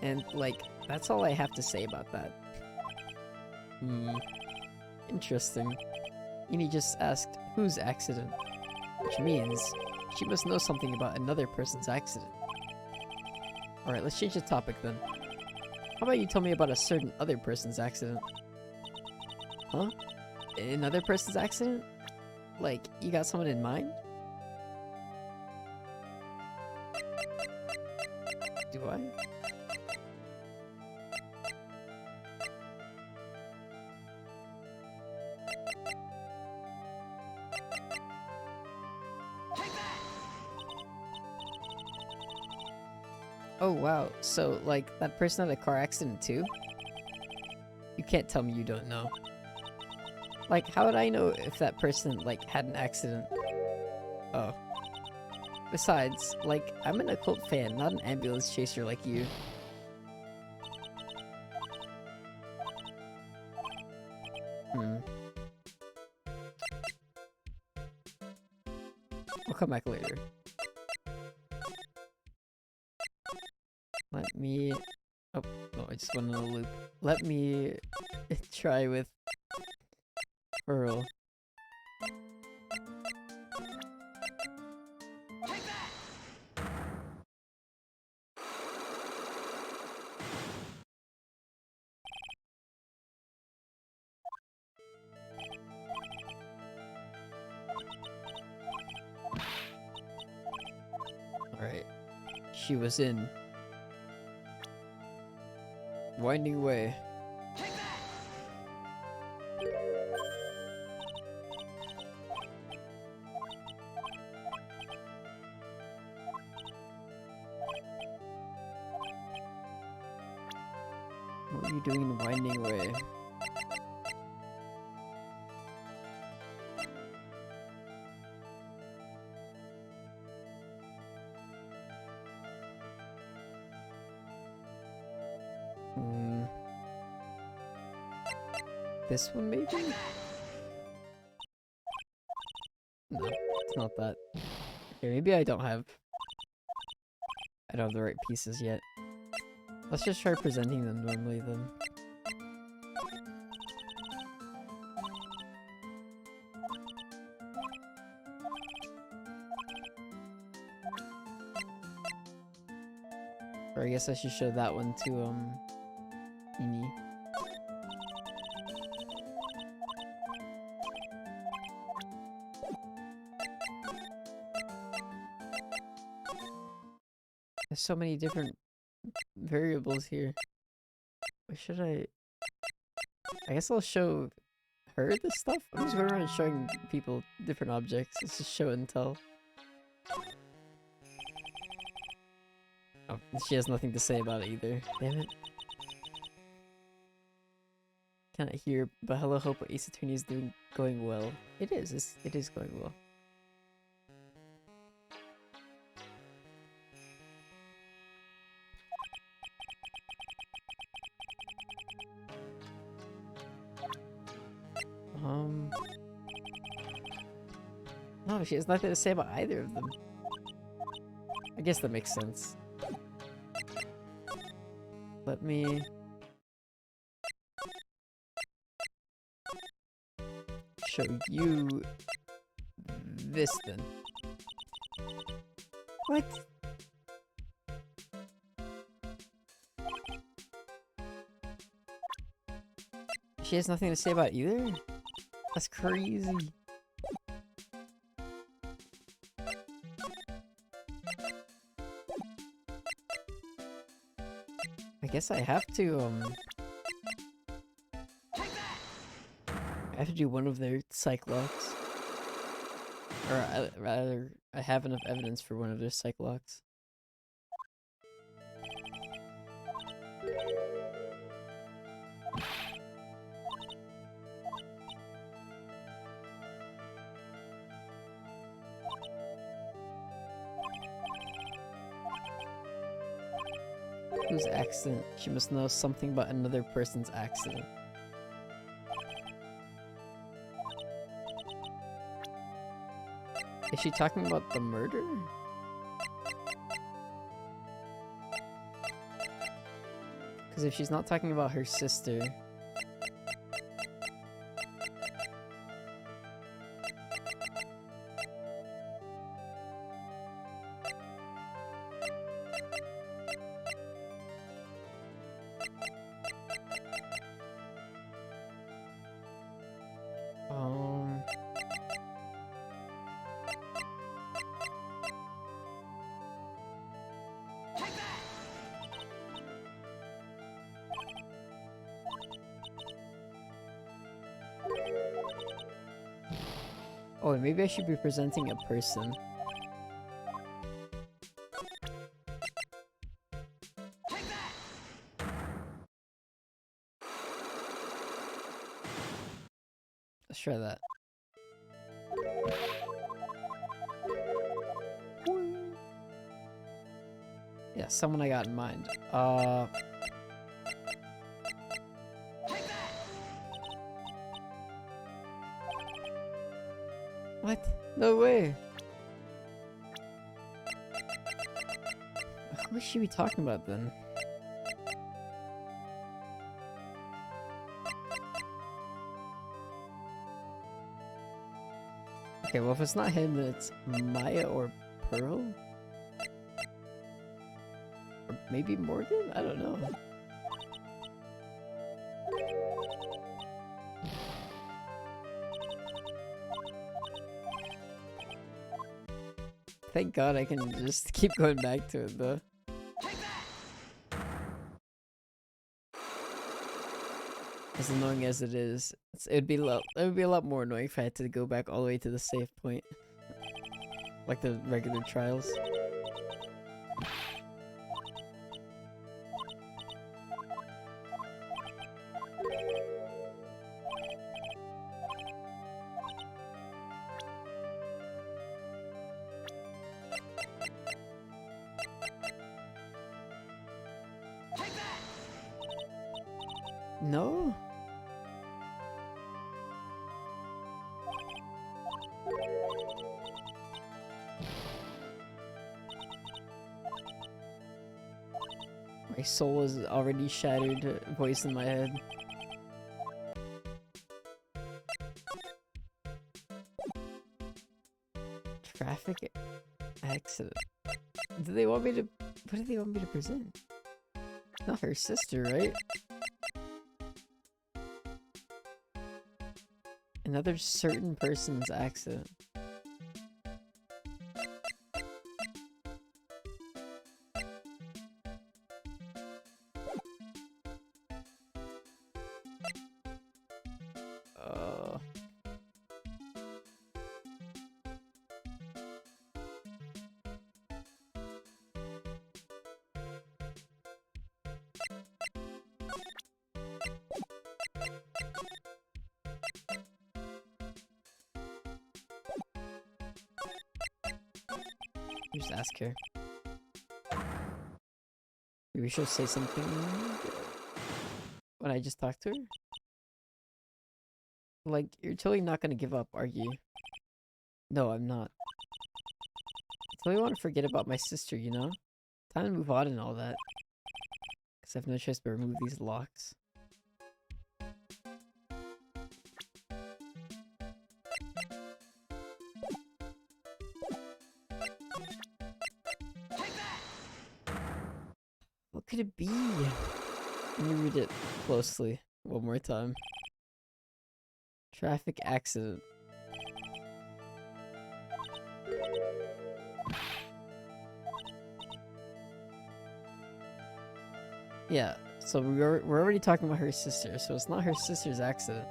And, like, that's all I have to say about that. Interesting. Eni just asked, whose accident? Which means, she must know something about another person's accident. Alright, let's change the topic then. How about you tell me about a certain other person's accident? Huh? Another person's accident? Like, you got someone in mind? Do I? Oh wow, so like that person had a car accident too? You can't tell me you don't know. Like, how would I know if that person like had an accident? Oh. Besides, like, I'm an occult fan, not an ambulance chaser like you. I'll come back later. Let me... Oh, no, I just went on a loop. Let me try with Pearl. Alright. She was in Winding Way. What are you doing in Winding Way? This one maybe? No, it's not that. Okay, maybe I don't have the right pieces yet. Let's just try presenting them normally then. Or I guess I should show that one to Eni. There's so many different variables here. What should I guess I'll show her this stuff? I'm just going around showing people different objects. It's just show and tell. Oh, she has nothing to say about it either. Damn it. Cannot hear, but hello, hope what Ace Attorney is doing going well. It is. It is going well. No, she has nothing to say about either of them. I guess that makes sense. Let me... show you this then. What? She has nothing to say about either? That's crazy. I guess I have to, I have to do one of their Cyclocks. Or rather, I have enough evidence for one of their Cyclocks. Whose accident? She must know something about another person's accident. Is she talking about the murder? Because if she's not talking about her sister... Oh, maybe I should be presenting a person. Let's try that. Yeah, someone I got in mind. What? No way. Who should we be talking about then? Okay, well if it's not him, then it's Maya or Pearl? Or maybe Morgan? I don't know. Thank God I can just keep going back to it though. As annoying as it is, it would be a lot more annoying if I had to go back all the way to the save point, like the regular trials. No? My soul is already shattered, voice in my head. Traffic accident. Do they want me to... What do they want me to present? Not her sister, right? Another certain person's accident. just ask her. Maybe she'll say something when I just talk to her. Like, you're totally not gonna give up, are you? No, I'm not. I totally want to forget about my sister, you know? Time to move on and all that. Because I have no choice but remove these locks. What could it be? Let me read it closely one more time. Traffic accident. Yeah, so we're already talking about her sister, so it's not her sister's accident.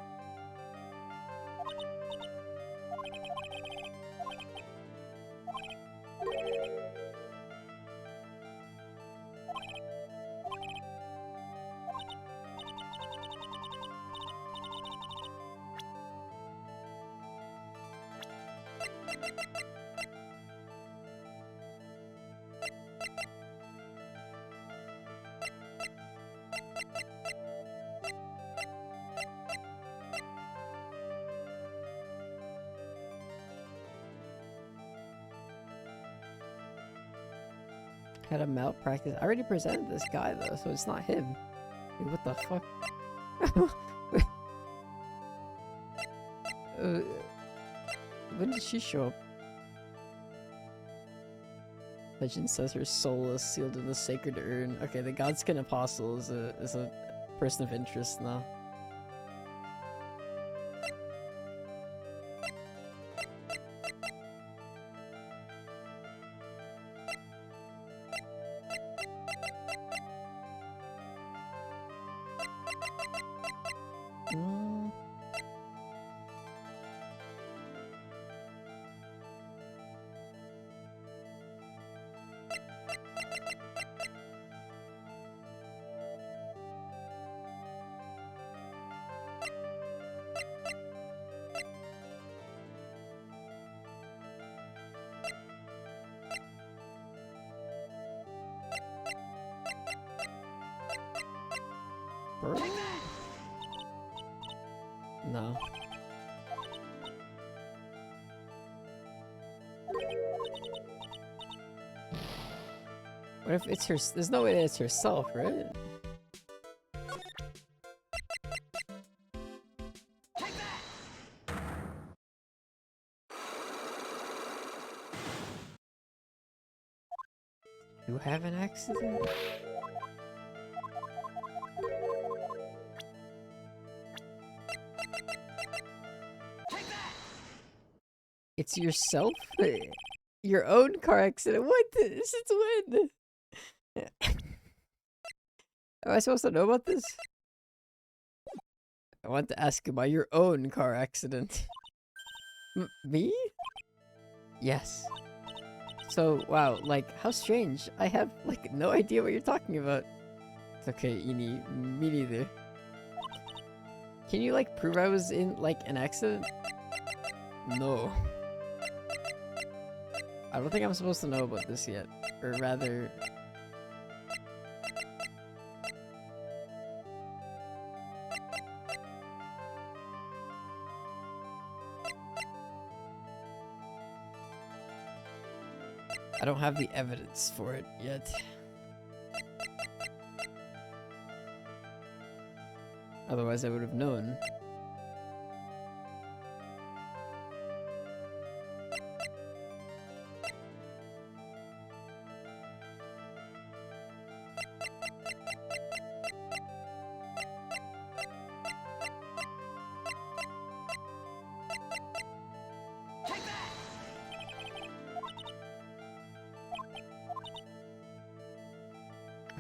Had a malpractice. I already presented this guy though, so it's not him. Wait, what the fuck? When did she show up? Legend says her soul is sealed in the sacred urn. Okay, the Godskin Apostle is a person of interest now. No. What if it's her? There's no way that it's herself, right? You have an accident? It's yourself? Your own car accident? What? Since when? Am I supposed to know about this? I want to ask about your own car accident. Me? Yes. So, wow, like, how strange. I have, like, no idea what you're talking about. It's okay, Ini. Me neither. Can you, like, prove I was in, like, an accident? No. I don't think I'm supposed to know about this yet. Or rather... I don't have the evidence for it yet. Otherwise I would have known.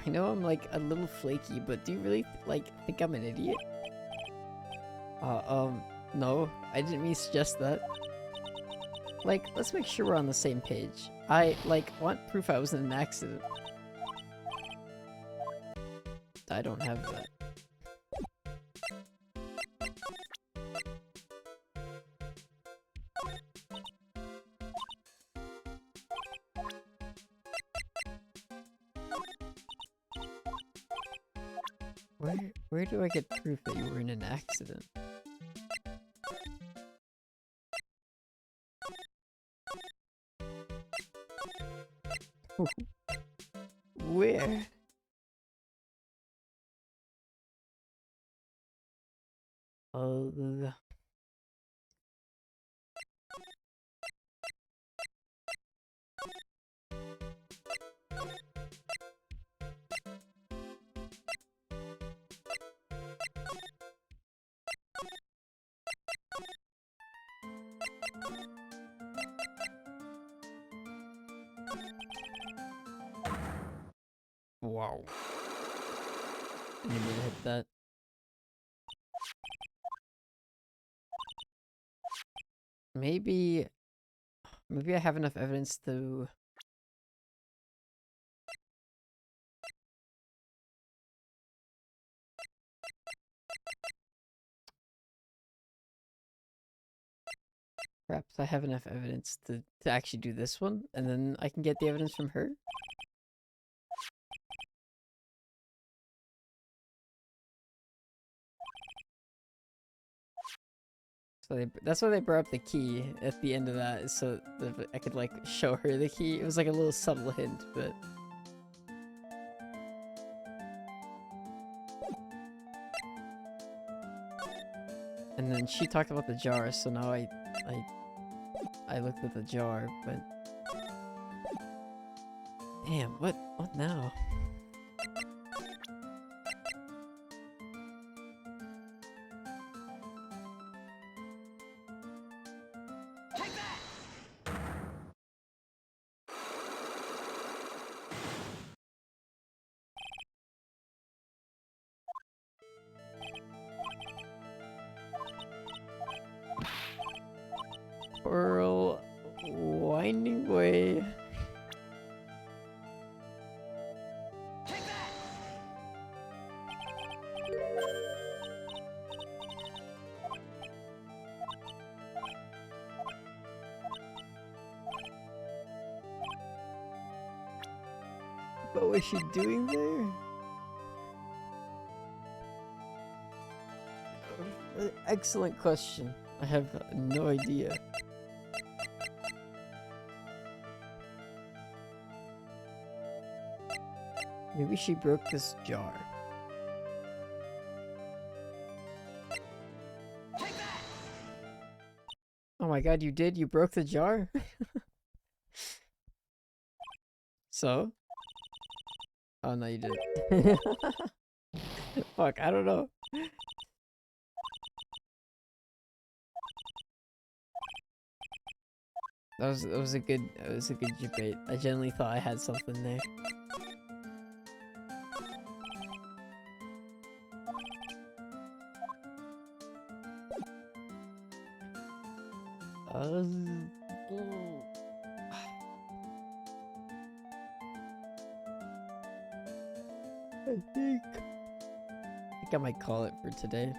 I know I'm like a little flaky, but do you really like think I'm an idiot? No, I didn't mean to suggest that. Like, let's make sure we're on the same page. I, like, want proof I was in an accident. I don't have that. Where do I get proof that you were in an accident? Where? Oh, wow. Didn't even hit that. Maybe I have enough evidence to... Perhaps I have enough evidence to actually do this one, and then I can get the evidence from her? So that's why they brought up the key at the end of that, so that I could, like, show her the key. It was like a little subtle hint, but... And then she talked about the jar, so now I looked at the jar, but... Damn, what now? Pearl, winding way. What was she doing there? Excellent question. I have no idea. Maybe she broke this jar. Oh my god, you did? You broke the jar? So? Oh no, you didn't. Fuck, I don't know. That was a good debate. I genuinely thought I had something there. I think I might call it for today.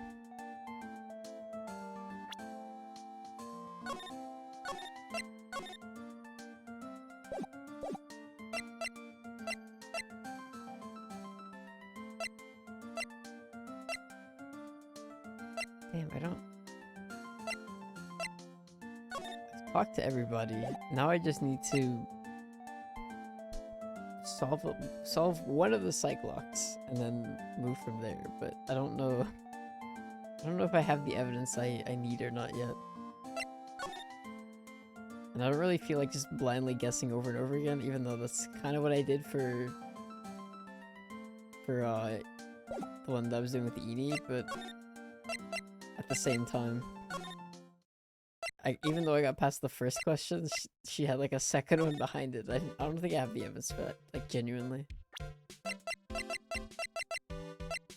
Damn, I don't... I've talked to everybody. Now I just need to solve one of the Cyclocks and then move from there, but I don't know if I have the evidence I need or not yet. And I don't really feel like just blindly guessing over and over again, even though that's kind of what I did for the one that I was doing with Edie, but at the same time, even though I got past the first question, she had like a second one behind it. I don't think I have the evidence for that, like genuinely.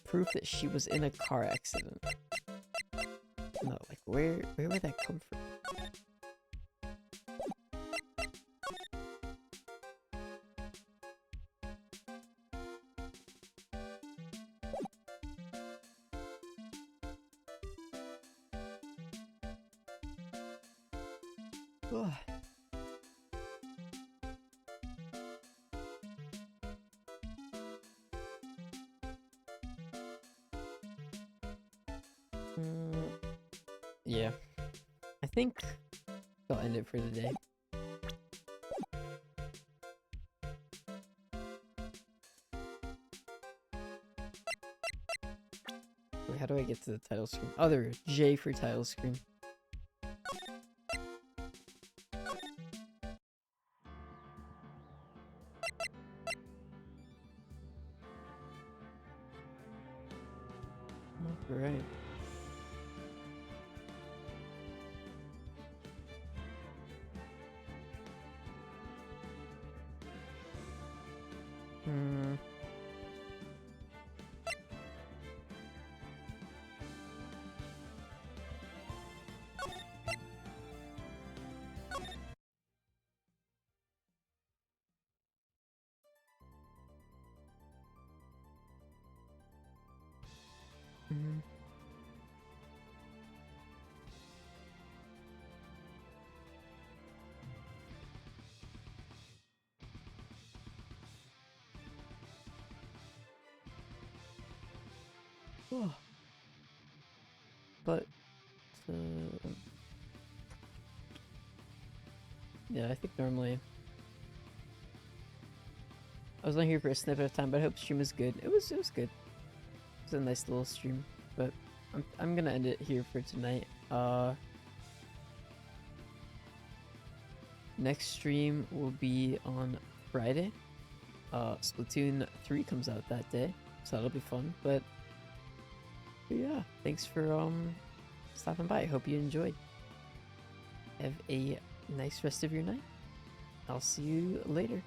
Proof that she was in a car accident. No, like where would that come from? Ugh. Yeah. I think I'll end it for the day. Wait, how do I get to the title screen? Oh, there. J for title screen. Alright. Oh. But yeah, I think normally I was only here for a snippet of time, but I hope the stream was good. It was good. It was a nice little stream, but I'm gonna end it here for tonight. Next stream will be on Friday. Splatoon 3 comes out that day, so that'll be fun. But yeah, thanks for stopping by. I hope you enjoyed. Have a nice rest of your night. I'll see you later.